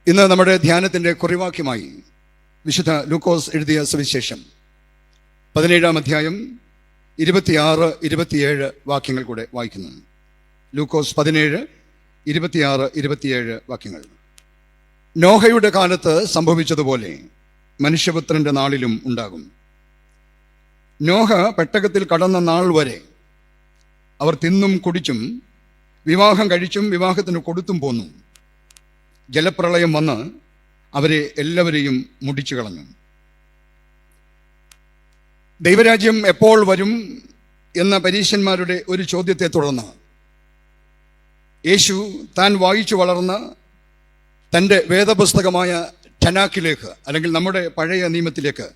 ഇന്ന് നമ്മുടെ ധ്യാനത്തിൻ്റെ കുറിവാക്യമായി വിശുദ്ധ ലൂക്കോസ് എഴുതിയ സുവിശേഷം 17-ാം അധ്യായം 26, 27 വാക്യങ്ങൾ കൂടെ വായിക്കുന്നു. ലൂക്കോസ് 17, 26, 27 വാക്യങ്ങൾ. നോഹയുടെ കാലത്ത് സംഭവിച്ചതുപോലെ മനുഷ്യപുത്രന്റെ നാളിലും ഉണ്ടാകും. നോഹ പെട്ടകത്തിൽ കടന്ന നാൾ വരെ അവർ തിന്നും കുടിച്ചും വിവാഹം കഴിച്ചും വിവാഹത്തിന് കൊടുത്തും പോന്നു. ജലപ്രളയം വന്ന് അവരെ എല്ലാവരെയും മുടിച്ചു കളഞ്ഞു. ദൈവരാജ്യം എപ്പോൾ വരും എന്ന പരീശന്മാരുടെ ഒരു ചോദ്യത്തെ തുടർന്ന് യേശു താൻ വായിച്ചു വളർന്ന തൻ്റെ വേദപുസ്തകമായ ഠനാക്കിലേക്ക്, അല്ലെങ്കിൽ നമ്മുടെ പഴയ നിയമത്തിലേക്ക്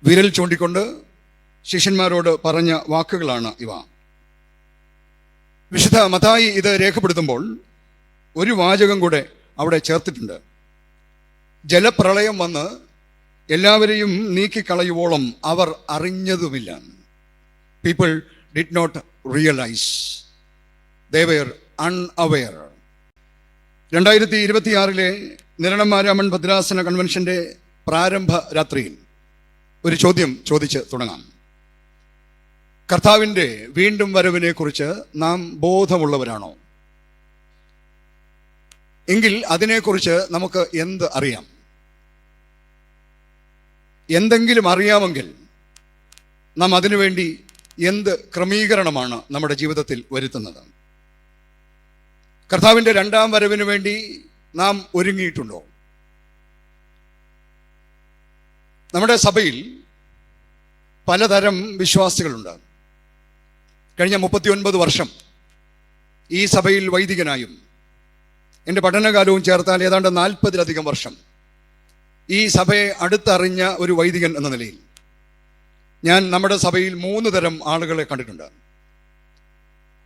വിരൽ ചൂണ്ടിക്കൊണ്ട് ശിഷ്യന്മാരോട് പറഞ്ഞ വാക്കുകളാണ് ഇവ. വിശുദ്ധ മത്തായി ഇത് രേഖപ്പെടുത്തുമ്പോൾ ഒരു വാചകം കൂടെ അവിടെ ചേർത്തിട്ടുണ്ട്. ജലപ്രളയം വന്ന് എല്ലാവരെയും നീക്കിക്കളയുവോളം അവർ അറിഞ്ഞതുമില്ല. People did not realise, they were unaware. 2026 നിരണമാരാമൺ ഭദ്രാസന കൺവെൻഷൻ്റെ പ്രാരംഭ രാത്രിയിൽ ഒരു ചോദ്യം ചോദിച്ച് തുടങ്ങാം. കർത്താവിൻ്റെ വീണ്ടും വരവിനെ കുറിച്ച് നാം ബോധമുള്ളവരാണോ? എങ്കിൽ അതിനെക്കുറിച്ച് നമുക്ക് എന്ത് അറിയാം? എന്തെങ്കിലും അറിയാമെങ്കിൽ നാം അതിനുവേണ്ടി എന്ത് ക്രമീകരണമാണ് നമ്മുടെ ജീവിതത്തിൽ വരുത്തുന്നത്? കർത്താവിൻ്റെ രണ്ടാം വരവിന് വേണ്ടി നാം ഒരുങ്ങിയിട്ടുണ്ടോ? നമ്മുടെ സഭയിൽ പലതരം വിശ്വാസികളുണ്ട്. കഴിഞ്ഞ 39 വർഷം ഈ സഭയിൽ വൈദികനായും എൻ്റെ പഠനകാലവും ചേർത്താൽ ഏതാണ്ട് 40-ലധികം വർഷം ഈ സഭയെ അടുത്തറിഞ്ഞ ഒരു വൈദികൻ എന്ന നിലയിൽ ഞാൻ നമ്മുടെ സഭയിൽ 3 തരം ആളുകളെ കണ്ടിട്ടുണ്ട്.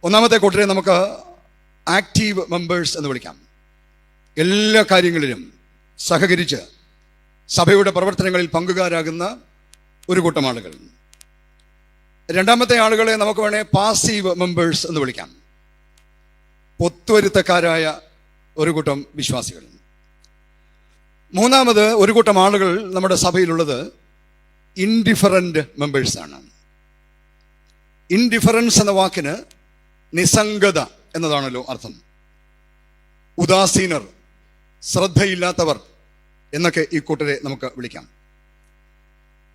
ഒന്നാമത്തെ കൂട്ടരെ നമുക്ക് ആക്റ്റീവ് മെമ്പേഴ്സ് എന്ന് വിളിക്കാം. എല്ലാ കാര്യങ്ങളിലും സഹകരിച്ച് സഭയുടെ പ്രവർത്തനങ്ങളിൽ പങ്കുകാരാകുന്ന ഒരു കൂട്ടം ആളുകൾ. രണ്ടാമത്തെ ആളുകളെ നമുക്ക് വേണേൽ പാസീവ് മെമ്പേഴ്സ് എന്ന് വിളിക്കാം. പൊത്തുവരുത്തക്കാരായ ഒരു കൂട്ടം വിശ്വാസികൾ. മൂന്നാമത് ഒരു കൂട്ടം ആളുകൾ നമ്മുടെ സഭയിലുള്ളത് ഇൻഡിഫറൻറ്റ് മെമ്പേഴ്സാണ്. ഇൻഡിഫറൻസ് എന്ന വാക്കിന് നിസ്സംഗത എന്നതാണല്ലോ അർത്ഥം. ഉദാസീനർ, ശ്രദ്ധയില്ലാത്തവർ എന്നൊക്കെ ഈ കൂട്ടരെ നമുക്ക് വിളിക്കാം.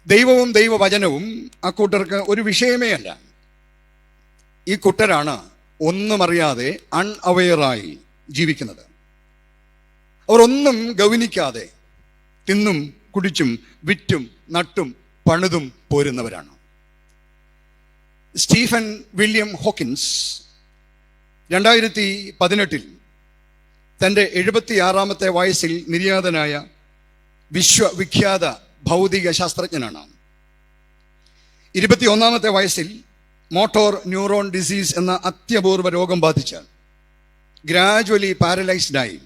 ദൈവവും ദൈവവചനവും ആ കൂട്ടർക്ക് ഒരു വിഷയമേ അല്ല. ഈ കൂട്ടരാണ് ഒന്നും അറിയാതെ അൺഅവെയറായി ജീവിക്കുന്നത്. അവർ ഒന്നും ഗൗനിക്കാതെ തിന്നും കുടിച്ചും വിറ്റും നട്ടും പണിതും പോരുന്നവരാണ്. സ്റ്റീഫൻ വില്യം ഹോക്കിൻസ് 2018 തൻ്റെ 76-ാമത്തെ വയസ്സിൽ നിര്യാതനായ വിശ്വവിഖ്യാത ഭൗതിക ശാസ്ത്രജ്ഞനാണ്. 21-ാമത്തെ വയസ്സിൽ മോട്ടോർ ന്യൂറോൺ ഡിസീസ് എന്ന അത്യപൂർവ രോഗം ബാധിച്ച് ഗ്രാജുവലി പാരലൈസ്ഡായി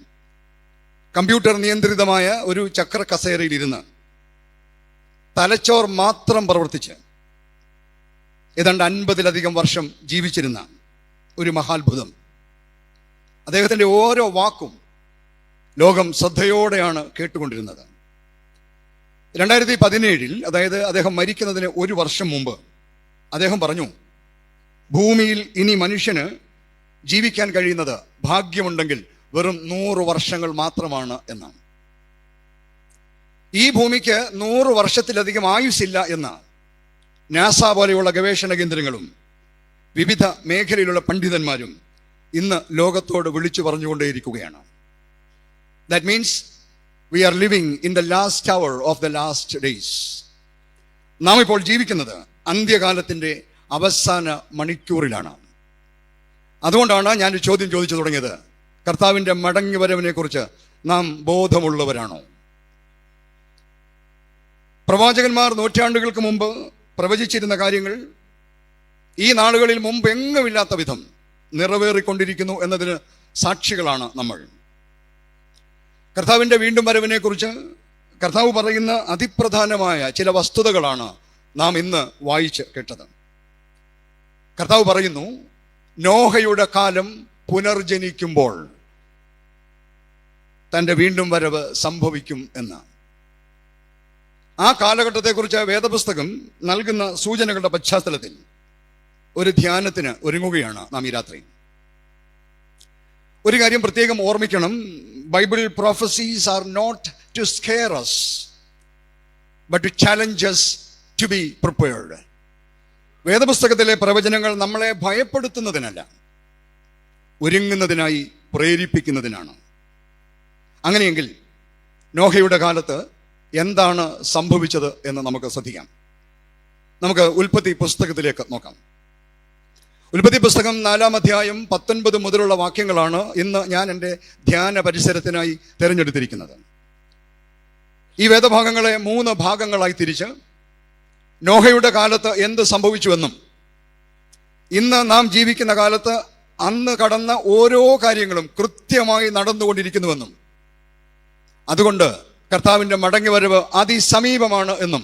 കമ്പ്യൂട്ടർ നിയന്ത്രിതമായ ഒരു ചക്ര കസേരയിലിരുന്ന് തലച്ചോർ മാത്രം പ്രവർത്തിച്ച് ഏതാണ്ട് 50-ലധികം വർഷം ജീവിച്ചിരുന്ന ഒരു മഹാത്ഭുതം. അദ്ദേഹത്തിൻ്റെ ഓരോ വാക്കും ലോകം ശ്രദ്ധയോടെയാണ് കേട്ടുകൊണ്ടിരുന്നത്. 2017, അതായത് അദ്ദേഹം മരിക്കുന്നതിന് 1 വർഷം മുമ്പ് അദ്ദേഹം പറഞ്ഞു, ഭൂമിയിൽ ഇനി മനുഷ്യന് ജീവിക്കാൻ കഴിയുന്നത് ഭാഗ്യമുണ്ടെങ്കിൽ വെറും 100 വർഷങ്ങൾ മാത്രമാണ് എന്നാണ്. ഈ ഭൂമിക്ക് 100 വർഷത്തിലധികം ആയുസ്സില്ല എന്ന് നാസ പോലെയുള്ള ഗവേഷണ കേന്ദ്രങ്ങളും വിവിധ മേഖലയിലുള്ള പണ്ഡിതന്മാരും ഇന്ന് ലോകത്തോട് വിളിച്ചു പറഞ്ഞുകൊണ്ടേയിരിക്കുകയാണ്. That means we are living in the last hour of the last days. നാം ഇപ്പോൾ ജീവിക്കുന്നത് അന്ത്യകാലത്തിൻ്റെ അവസാന മണിക്കൂറിലാണ്. അതുകൊണ്ടാണ് ഞാനൊരു ചോദ്യം ചോദിച്ചു തുടങ്ങിയത്. കർത്താവിൻ്റെ മടങ്ങി വരവിനെ കുറിച്ച് നാം ബോധമുള്ളവരാണോ? പ്രവാചകന്മാർ നൂറ്റാണ്ടുകൾക്ക് മുമ്പ് പ്രവചിച്ചിരുന്ന കാര്യങ്ങൾ ഈ നാളുകളിൽ മുമ്പ് എങ്ങുമില്ലാത്ത വിധം നിറവേറിക്കൊണ്ടിരിക്കുന്നു എന്നതിന് സാക്ഷികളാണ് നമ്മൾ. കർത്താവിൻ്റെ വീണ്ടും വരവിനെ കുറിച്ച് കർത്താവ് പറയുന്ന അതിപ്രധാനമായ ചില വസ്തുതകളാണ് നാം ഇന്ന് വായിച്ച് കേട്ടത്. കർത്താവ് പറയുന്നു, നോഹയുടെ കാലം പുനർജനിക്കുമ്പോൾ തൻ്റെ വീണ്ടും വരവ് സംഭവിക്കും എന്ന്. ആ കാലഘട്ടത്തെക്കുറിച്ച് വേദപുസ്തകം നൽകുന്ന സൂചനകളുടെ പശ്ചാത്തലത്തിൽ ഒരു ധ്യാനത്തിന് ഒരുങ്ങുകയാണ് നാം ഈ രാത്രി. ഒരു കാര്യം പ്രത്യേകം ഓർമ്മിക്കണം, Bible prophecies are not to scare us but to challenge us to be prepared. വേദപുസ്തകത്തിലെ പ്രവചനങ്ങൾ നമ്മളെ ഭയപ്പെടുത്തുന്നതിനല്ല, ഒരുങ്ങുന്നതിനായി പ്രേരിപ്പിക്കുന്നതിനാണ്. അങ്ങനെയെങ്കിൽ നോഹയുടെ കാലത്ത് എന്താണ് സംഭവിച്ചത് എന്ന് നമുക്ക് ശ്രദ്ധിക്കാം. നമുക്ക് ഉൽപ്പത്തി പുസ്തകത്തിലേക്ക് നോക്കാം. ഉൽപ്പത്തി പുസ്തകം 4-ാം അധ്യായം 19 മുതലുള്ള വാക്യങ്ങളാണ് ഇന്ന് ഞാൻ എൻ്റെ ധ്യാന പരിസരത്തിനായി തിരഞ്ഞെടുത്തിരിക്കുന്നത്. ഈ വേദഭാഗങ്ങളെ 3 ഭാഗങ്ങളായി തിരിച്ച് നോഹയുടെ കാലത്ത് എന്ത് സംഭവിച്ചുവെന്നും ഇന്ന് നാം ജീവിക്കുന്ന കാലത്ത് അന്ന് കടന്ന ഓരോ കാര്യങ്ങളും കൃത്യമായി നടന്നുകൊണ്ടിരിക്കുന്നുവെന്നും അതുകൊണ്ട് കർത്താവിൻ്റെ മടങ്ങിവരവ് അതിസമീപമാണ് എന്നും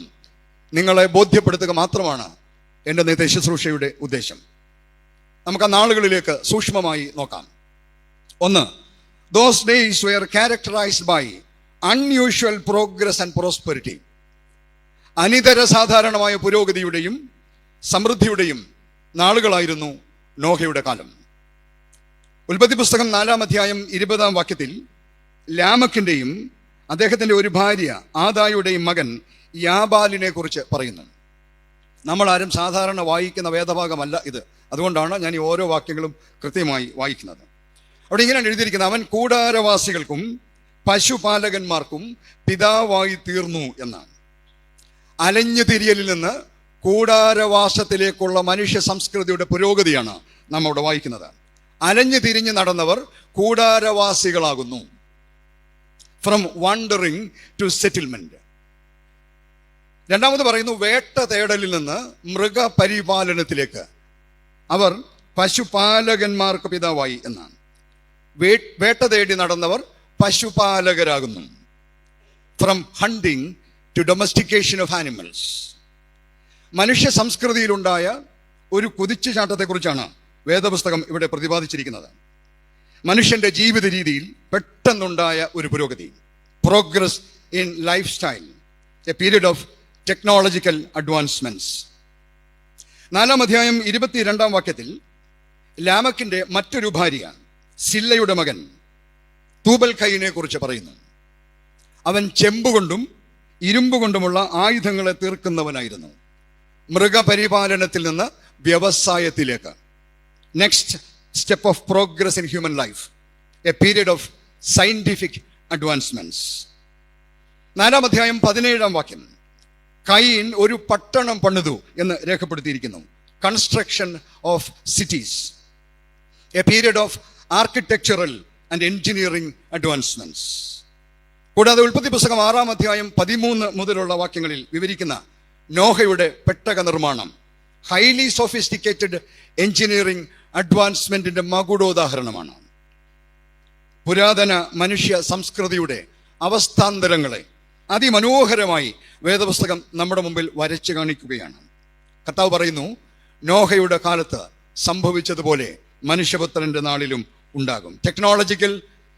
നിങ്ങളെ ബോധ്യപ്പെടുത്തുക മാത്രമാണ് എൻ്റെ ഇന്നത്തെ ശുശ്രൂഷയുടെ ഉദ്ദേശം. നമുക്ക് ആ നാളുകളിലേക്ക് സൂക്ഷ്മമായി നോക്കാം. 1. Those days were characterized by unusual progress and prosperity. അനിതര സാധാരണമായ പുരോഗതിയുടെയും സമൃദ്ധിയുടെയും നാളുകളായിരുന്നു നോഹയുടെ കാലം. ഉൽപ്പത്തി പുസ്തകം 4-ാം അധ്യായം 20-ാം വാക്യത്തിൽ ലാമക്കിൻ്റെയും അദ്ദേഹത്തിൻ്റെ ഒരു ഭാര്യ ആദായുടെയും മകൻ യാബാലിനെ കുറിച്ച് പറയുന്നു. നമ്മൾ ആരും സാധാരണ വായിക്കുന്ന വേദഭാഗമല്ല ഇത്. അതുകൊണ്ടാണ് ഞാൻ ഈ ഓരോ വാക്യങ്ങളും കൃത്യമായി വായിക്കുന്നത്. അവിടെ ഇങ്ങനെയാണ് എഴുതിയിരിക്കുന്നത്: അവൻ കൂടാരവാസികൾക്കും പശുപാലകന്മാർക്കും പിതാവായി തീർന്നു എന്നാണ്. അലഞ്ഞു തിരിയലിൽ നിന്ന് കൂടാരവാസത്തിലേക്കുള്ള മനുഷ്യ സംസ്കൃതിയുടെ പുരോഗതിയാണ് നാം അവിടെ വായിക്കുന്നത്. അലഞ്ഞു തിരിഞ്ഞ് നടന്നവർ കൂടാരവാസികളാകുന്നു. From wandering to settlement. രണ്ടാമത് പറയുന്നു, വേട്ട തേടലിൽ നിന്ന് മൃഗപരിപാലനത്തിലേക്ക് അവർ പശുപാലകന്മാർക്ക് പിതാവായി എന്നാണ്. വേട്ട തേടി നടന്നവർ പശുപാലകരാകുന്നു. From hunting to domestication of animals. മനുഷ്യ സംസ്കൃതിയിലുണ്ടായ ഒരു കുതിച്ചുചാട്ടത്തെക്കുറിച്ചാണ് വേദപുസ്തകം ഇവിടെ പ്രതിപാദിച്ചിരിക്കുന്നത്. മനുഷ്യന്റെ ജീവിത രീതിയിൽ പെട്ടെന്നുണ്ടായ ഒരു പുരോഗതി, progress in life style, A period of technological advancements. 4-ാം അധ്യായം 22-ാം വാക്യത്തിൽ ലാമക്കിന്റെ മറ്റൊരു ഭാര്യ സില്ലയുടെ മകൻ തൂബൽ കൈനെ കുറിച്ച് പറയുന്നു. അവൻ ചെമ്പുകൊണ്ടും ഇരുമ്പുകൊണ്ടുമുള്ള ആയുധങ്ങളെ തീർക്കുന്നവനായിരുന്നു. മൃഗപരിപാലനത്തിൽ നിന്ന് വ്യവസായത്തിലേക്ക്. Next step of progress in human life, a period of scientific advancements. 4-ാം അധ്യായം 17-ാം വാക്യം കയീൻ ഒരു പട്ടണം പണിതു എന്ന് രേഖപ്പെടുത്തിയിരിക്കുന്നു. Construction of cities, a period of architectural and engineering advancements. കൂടാതെ ഉൽപ്പത്തി പുസ്തകം 6-ാം അധ്യായം 13 മുതലുള്ള വാക്യങ്ങളിൽ വിവരിക്കുന്ന നോഹയുടെ പെട്ടക നിർമ്മാണം ഹൈലി സോഫിസ്റ്റിക്കേറ്റഡ് എഞ്ചിനീയറിംഗ് അഡ്വാൻസ്മെന്റിന്റെ മകുടോദാഹരണമാണ്. പുരാതന മനുഷ്യ സംസ്കൃതിയുടെ അവസ്ഥാന്തരങ്ങളെ അതിമനോഹരമായി വേദപുസ്തകം നമ്മുടെ മുമ്പിൽ വരച്ചു കാണിക്കുകയാണ്. കർത്താവ് പറയുന്നു, നോഹയുടെ കാലത്ത് സംഭവിച്ചതുപോലെ മനുഷ്യപുത്രന്റെ നാളിലും ഉണ്ടാകും. ടെക്നോളജിക്കൽ,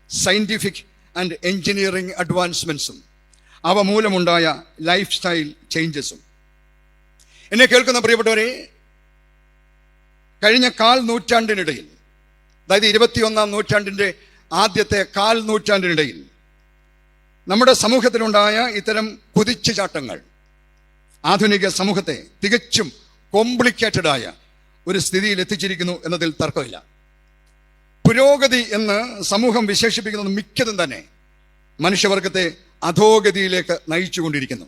സയന്റിഫിക് ആൻഡ് എഞ്ചിനീയറിംഗ് അഡ്വാൻസ്മെന്റ്സും അവ മൂലമുണ്ടായ ലൈഫ് സ്റ്റൈൽ ചേഞ്ചസും. എന്നെ കേൾക്കുന്ന പ്രിയപ്പെട്ടവരെ, കഴിഞ്ഞ 1/4 നൂറ്റാണ്ടിനിടയിൽ, അതായത് 21-ാം നൂറ്റാണ്ടിൻ്റെ ആദ്യത്തെ 1/4 നൂറ്റാണ്ടിനിടയിൽ നമ്മുടെ സമൂഹത്തിലുണ്ടായ ഇത്തരം കുതിച്ചുചാട്ടങ്ങൾ ആധുനിക സമൂഹത്തെ തികച്ചും കോംപ്ലിക്കേറ്റഡായ ഒരു സ്ഥിതിയിൽ എത്തിച്ചിരിക്കുന്നു എന്നതിൽ തർക്കമില്ല. പുരോഗതി എന്ന് സമൂഹം വിശേഷിപ്പിക്കുന്നത് മിക്കതും തന്നെ മനുഷ്യവർഗത്തെ അധോഗതിയിലേക്ക് നയിച്ചുകൊണ്ടിരിക്കുന്നു.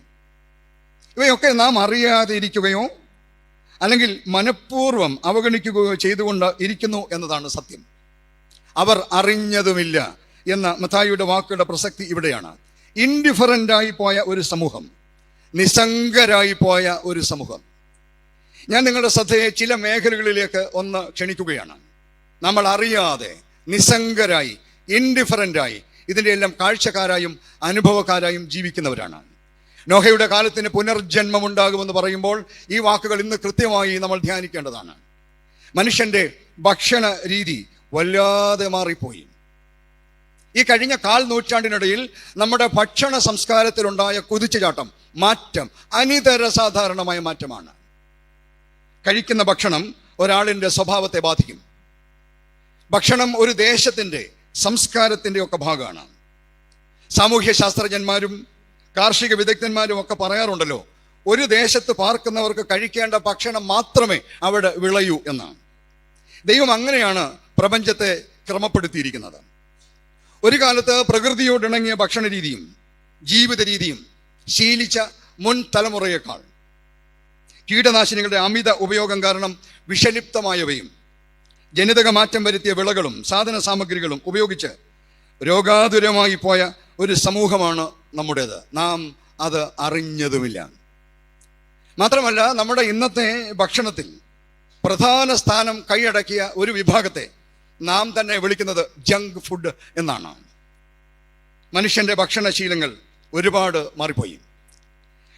ഇവയൊക്കെ നാം അറിയാതെ ഇരിക്കുകയോ അല്ലെങ്കിൽ മനഃപൂർവ്വം അവഗണിക്കുകയോ ചെയ്തുകൊണ്ട് ഇരിക്കുന്നു എന്നതാണ് സത്യം. അവർ അറിഞ്ഞതുമില്ല എന്ന മത്തായിയുടെ വാക്കുകളുടെ പ്രസക്തി ഇവിടെയാണ്. ഇൻഡിഫറൻ്റായി പോയ ഒരു സമൂഹം, നിസ്സംഗരായി പോയ ഒരു സമൂഹം. ഞാൻ നിങ്ങളുടെ ശ്രദ്ധയെ ചില മേഖലകളിലേക്ക് ഒന്ന് ക്ഷണിക്കുകയാണ്. നമ്മൾ അറിയാതെ നിസ്സംഗരായി, ഇൻഡിഫറൻ്റായി, ഇതിൻ്റെ എല്ലാം കാഴ്ചക്കാരായും അനുഭവക്കാരായും ജീവിക്കുന്നവരാണ്. നോഹയുടെ കാലത്തിന് പുനർജന്മം ഉണ്ടാകുമെന്ന് പറയുമ്പോൾ ഈ വാക്കുകൾ ഇന്ന് കൃത്യമായി നമ്മൾ ധ്യാനിക്കേണ്ടതാണ്. മനുഷ്യന്റെ ഭക്ഷണ രീതി വല്ലാതെ മാറിപ്പോയി. ഈ കഴിഞ്ഞ 1/4 നൂറ്റാണ്ടിനിടയിൽ നമ്മുടെ ഭക്ഷണ സംസ്കാരത്തിലുണ്ടായ കുതിച്ചുചാട്ടം, മാറ്റം അനിതര സാധാരണമായ മാറ്റമാണ്. കഴിക്കുന്ന ഭക്ഷണം ഒരാളിൻ്റെ സ്വഭാവത്തെ ബാധിക്കും. ഭക്ഷണം ഒരു ദേശത്തിൻ്റെ സംസ്കാരത്തിൻ്റെ ഒക്കെ ഭാഗമാണ്. സാമൂഹ്യ ശാസ്ത്രജ്ഞന്മാരും കാർഷിക വിദഗ്ധന്മാരും ഒക്കെ പറയാറുണ്ടല്ലോ, ഒരു ദേശത്ത് പാർക്കുന്നവർക്ക് കഴിക്കേണ്ട ഭക്ഷണം മാത്രമേ അവിടെ വിളയൂ എന്നാണ്. ദൈവം അങ്ങനെയാണ് പ്രപഞ്ചത്തെ ക്രമപ്പെടുത്തിയിരിക്കുന്നത്. ഒരു കാലത്ത് പ്രകൃതിയോടിണങ്ങിയ ഭക്ഷണ രീതിയും ജീവിത രീതിയും ശീലിച്ച മുൻ തലമുറയേക്കാൾ കീടനാശിനികളുടെ അമിത ഉപയോഗം കാരണം വിഷലിപ്തമായവയും ജനിതക മാറ്റം വരുത്തിയ വിളകളും സാധന സാമഗ്രികളും ഉപയോഗിച്ച് രോഗാതുരമായി പോയ ഒരു സമൂഹമാണ് നമ്മുടേത്. നാം അത് അറിഞ്ഞതുമില്ല. മാത്രമല്ല, നമ്മുടെ ഇന്നത്തെ ഭക്ഷണത്തിൽ പ്രധാന സ്ഥാനം കൈയടക്കിയ ഒരു വിഭാഗത്തെ നാം തന്നെ വിളിക്കുന്നത് ജങ്ക് ഫുഡ് എന്നാണ്. മനുഷ്യൻ്റെ ഭക്ഷണശീലങ്ങൾ ഒരുപാട് മാറിപ്പോയി.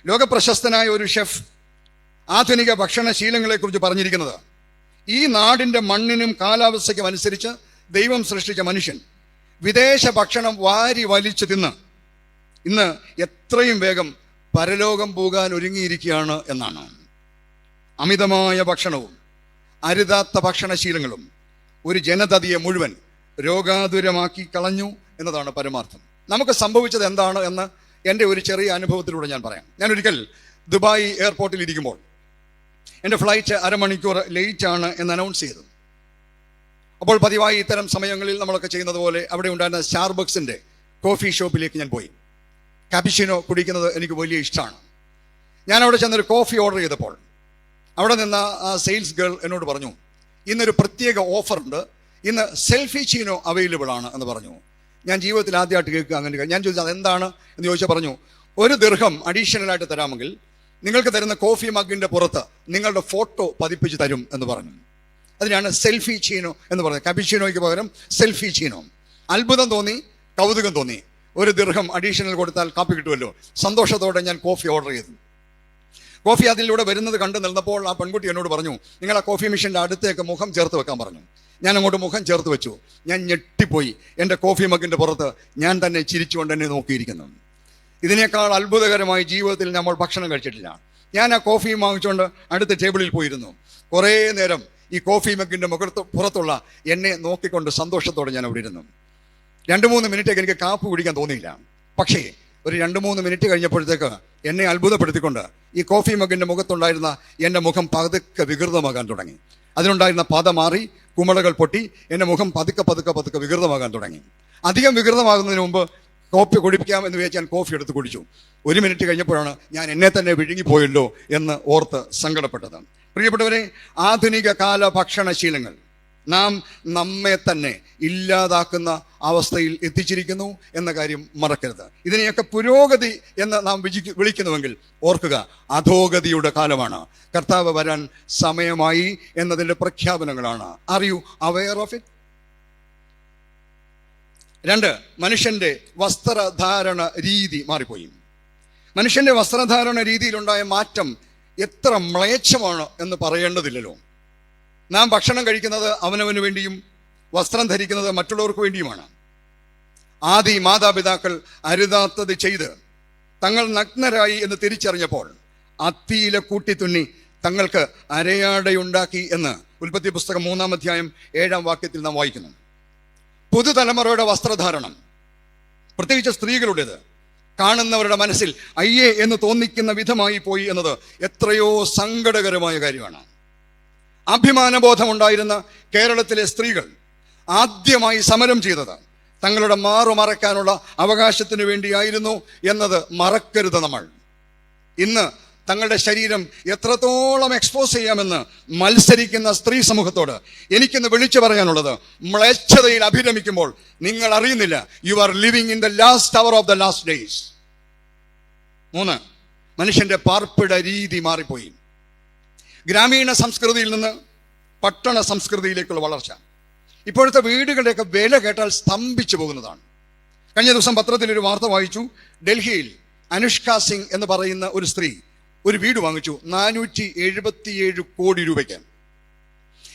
ലോകപ്രശസ്തനായ ഒരു ഷെഫ് ആധുനിക ഭക്ഷണശീലങ്ങളെക്കുറിച്ച് പറഞ്ഞിരിക്കുന്നത്, ഈ നാടിൻ്റെ മണ്ണിനും കാലാവസ്ഥയ്ക്കും അനുസരിച്ച് ദൈവം സൃഷ്ടിച്ച മനുഷ്യൻ വിദേശ ഭക്ഷണം വാരി വലിച്ചു തിന്ന് ഇന്ന് എത്രയും വേഗം പരലോകം പോകാൻ ഒരുങ്ങിയിരിക്കുകയാണ് എന്നാണ്. അമിതമായ ഭക്ഷണവും അരുതാത്ത ഭക്ഷണശീലങ്ങളും ഒരു ജനതയെ മുഴുവൻ രോഗാതുരമാക്കി കളഞ്ഞു എന്നതാണ് പരമാർത്ഥം. നമുക്ക് സംഭവിച്ചത് എന്താണ് എന്ന് എൻ്റെ ഒരു ചെറിയ അനുഭവത്തിലൂടെ ഞാൻ പറയാം. ഞാനൊരിക്കൽ ദുബായ് എയർപോർട്ടിൽ ഇരിക്കുമ്പോൾ എൻ്റെ ഫ്ലൈറ്റ് അരമണിക്കൂർ ലേറ്റാണ് എന്ന് അനൗൺസ് ചെയ്തു. അപ്പോൾ പതിവായി ഇത്തരം സമയങ്ങളിൽ നമ്മളൊക്കെ ചെയ്യുന്നത് പോലെ അവിടെ ഉണ്ടായിരുന്ന സ്റ്റാർബക്സിൻ്റെ കോഫി ഷോപ്പിലേക്ക് ഞാൻ പോയി. കാപ്പിച്ചിനോ കുടിക്കുന്നത് എനിക്ക് വലിയ ഇഷ്ടമാണ്. ഞാൻ അവിടെ ചെന്നൊരു കോഫി ഓർഡർ ചെയ്തപ്പോൾ അവിടെ നിന്ന ആ സെയിൽസ് ഗേൾ എന്നോട് പറഞ്ഞു, ഇന്നൊരു പ്രത്യേക ഓഫറുണ്ട്, ഇന്ന് സെൽഫി ചീനോ അവൈലബിൾ ആണ് എന്ന് പറഞ്ഞു. ഞാൻ ജീവിതത്തിൽ ആദ്യമായിട്ട് കേൾക്കുക അങ്ങനെ. ഞാൻ ചോദിച്ചു അതെന്താണ് എന്ന് ചോദിച്ചാൽ പറഞ്ഞു, 1 ദിർഹം അഡീഷണലായിട്ട് തരാമെങ്കിൽ നിങ്ങൾക്ക് തരുന്ന കോഫി മഗ്ഗിൻ്റെ പുറത്ത് നിങ്ങളുടെ ഫോട്ടോ പതിപ്പിച്ച് തരും എന്ന് പറഞ്ഞു. അതിനാണ് സെൽഫി ചീനോ എന്ന് പറയുന്നത്. കാപ്പിച്ചീനോയ്ക്ക് പകരം സെൽഫി ചീനോ. അത്ഭുതം തോന്നി, കൗതുകം തോന്നി. 1 ദിർഹം അഡീഷണൽ കൊടുത്താൽ കാപ്പി കിട്ടുമല്ലോ. സന്തോഷത്തോടെ ഞാൻ കോഫി ഓർഡർ ചെയ്തു. കോഫി അതിലൂടെ വരുന്നത് കണ്ടു നിന്നപ്പോൾ ആ പെൺകുട്ടി എന്നോട് പറഞ്ഞു, നിങ്ങൾ ആ കോഫി മെഷീൻ്റെ അടുത്തേക്ക് മുഖം ചേർത്ത് വെക്കാൻ പറഞ്ഞു. ഞാൻ അങ്ങോട്ട് മുഖം ചേർത്ത് വെച്ചു. ഞാൻ ഞെട്ടിപ്പോയി. എൻ്റെ കോഫി മഗ്ഗിൻ്റെ പുറത്ത് ഞാൻ തന്നെ ചിരിച്ചുകൊണ്ട് എന്നെ നോക്കിയിരിക്കുന്നു. ഇതിനേക്കാൾ അത്ഭുതകരമായി ജീവിതത്തിൽ നമ്മൾ ഭക്ഷണം കഴിച്ചിട്ടില്ല. ഞാൻ ആ കോഫി വാങ്ങിച്ചുകൊണ്ട് അടുത്ത ടേബിളിൽ പോയിരുന്നു. കുറേ നേരം ഈ കോഫി മഗ്ഗിൻ്റെ പുറത്തുള്ള എന്നെ നോക്കിക്കൊണ്ട് സന്തോഷത്തോടെ ഞാൻ അവിടെ ഇരുന്നു. 2-3 മിനിറ്റൊക്കെ എനിക്ക് കാപ്പി കുടിക്കാൻ തോന്നിയില്ല. പക്ഷേ ഒരു 2-3 മിനിറ്റ് കഴിഞ്ഞപ്പോഴത്തേക്ക് എന്നെ അത്ഭുതപ്പെടുത്തിക്കൊണ്ട് ഈ കോഫി മഗ്ഗിൻ്റെ മുഖത്തുണ്ടായിരുന്ന എൻ്റെ മുഖം പതുക്കെ വികൃതമാകാൻ തുടങ്ങി. അതിനുണ്ടായിരുന്ന പത മാറി, കുമിളകൾ പൊട്ടി, എൻ്റെ മുഖം പതുക്കെ വികൃതമാകാൻ തുടങ്ങി. അധികം വികൃതമാകുന്നതിന് മുമ്പ് കോഫി കുടിപ്പിക്കാം എന്ന് വിചാരിച്ച് ഞാൻ കോഫി എടുത്ത് കുടിച്ചു. 1 മിനിറ്റ് കഴിഞ്ഞപ്പോഴാണ് ഞാൻ എന്നെ തന്നെ വിഴുങ്ങിപ്പോയല്ലോ എന്ന് ഓർത്ത് സങ്കടപ്പെട്ടത്. പ്രിയപ്പെട്ടവരെ, ആധുനിക കാല ഭക്ഷണശീലങ്ങൾ നാം നമ്മെ തന്നെ ഇല്ലാതാക്കുന്ന അവസ്ഥയിൽ എത്തിച്ചിരിക്കുന്നു എന്ന കാര്യം മറക്കരുത്. ഇതിനെയൊക്കെ പുരോഗതി എന്ന് നാം വിളിക്കുന്നുവെങ്കിൽ ഓർക്കുക, അധോഗതിയുടെ കാലമാണ്. കർത്താവ് വരാൻ സമയമായി എന്നതിൻ്റെ പ്രഖ്യാപനങ്ങളാണ്. Are you aware of it? 2, മനുഷ്യൻ്റെ വസ്ത്രധാരണ രീതി മാറിപ്പോയി. മനുഷ്യൻ്റെ വസ്ത്രധാരണ രീതിയിലുണ്ടായ മാറ്റം എത്ര മ്ലേച്ഛമാണ് എന്ന് പറയേണ്ടതില്ലല്ലോ. നാം ഭക്ഷണം കഴിക്കുന്നത് അവനവന് വേണ്ടിയും വസ്ത്രം ധരിക്കുന്നത് മറ്റുള്ളവർക്ക് വേണ്ടിയുമാണ്. ആദി മാതാപിതാക്കൾ അരുതാത്തത് ചെയ്ത് തങ്ങൾ നഗ്നരായി എന്ന് തിരിച്ചറിഞ്ഞപ്പോൾ അത്തിയില കൂട്ടിത്തുന്നി തങ്ങൾക്ക് അരയാടയുണ്ടാക്കി എന്ന് ഉൽപ്പത്തി പുസ്തകം 3-ാം അധ്യായം 7-ാം വാക്യത്തിൽ നാം വായിക്കുന്നു. പുതുതലമുറയുടെ വസ്ത്രധാരണം, പ്രത്യേകിച്ച് സ്ത്രീകളുടേത്, കാണുന്നവരുടെ മനസ്സിൽ അയ്യേ എന്ന് തോന്നിക്കുന്ന വിധമായി പോയി എന്നത് എത്രയോ സങ്കടകരമായ കാര്യമാണ്. അഭിമാനബോധമുണ്ടായിരുന്ന കേരളത്തിലെ സ്ത്രീകൾ ആദ്യമായി സമരം ചെയ്തത് തങ്ങളുടെ മറയ്ക്കാനുള്ള അവകാശത്തിന് വേണ്ടിയായിരുന്നു എന്നത് മറക്കരുത് നമ്മൾ. ഇന്ന് തങ്ങളുടെ ശരീരം എത്രത്തോളം എക്സ്പോസ് ചെയ്യാമെന്ന് മത്സരിക്കുന്ന സ്ത്രീ സമൂഹത്തോട് എനിക്കിന്ന് വിളിച്ചു പറയാനുള്ളത്, മ്ലേച്ഛതയിൽ അഭിരമിക്കുമ്പോൾ നിങ്ങൾ അറിയുന്നില്ല, you are living in the last hour of the last days. 3, മനുഷ്യൻ്റെ പാർപ്പിട രീതി മാറിപ്പോയി. ഗ്രാമീണ സംസ്കൃതിയിൽ നിന്ന് പട്ടണ സംസ്കൃതിയിലേക്കുള്ള വളർച്ച. ഇപ്പോഴത്തെ വീടുകളുടെയൊക്കെ വില കേട്ടാൽ സ്തംഭിച്ചു പോകുന്നതാണ്. കഴിഞ്ഞ ദിവസം പത്രത്തിൽ ഒരു വാർത്ത വായിച്ചു. ഡൽഹിയിൽ അനുഷ്ക സിംഗ് എന്ന് പറയുന്ന ഒരു സ്ത്രീ ഒരു വീട് വാങ്ങിച്ചു 477 കോടി രൂപയ്ക്ക്.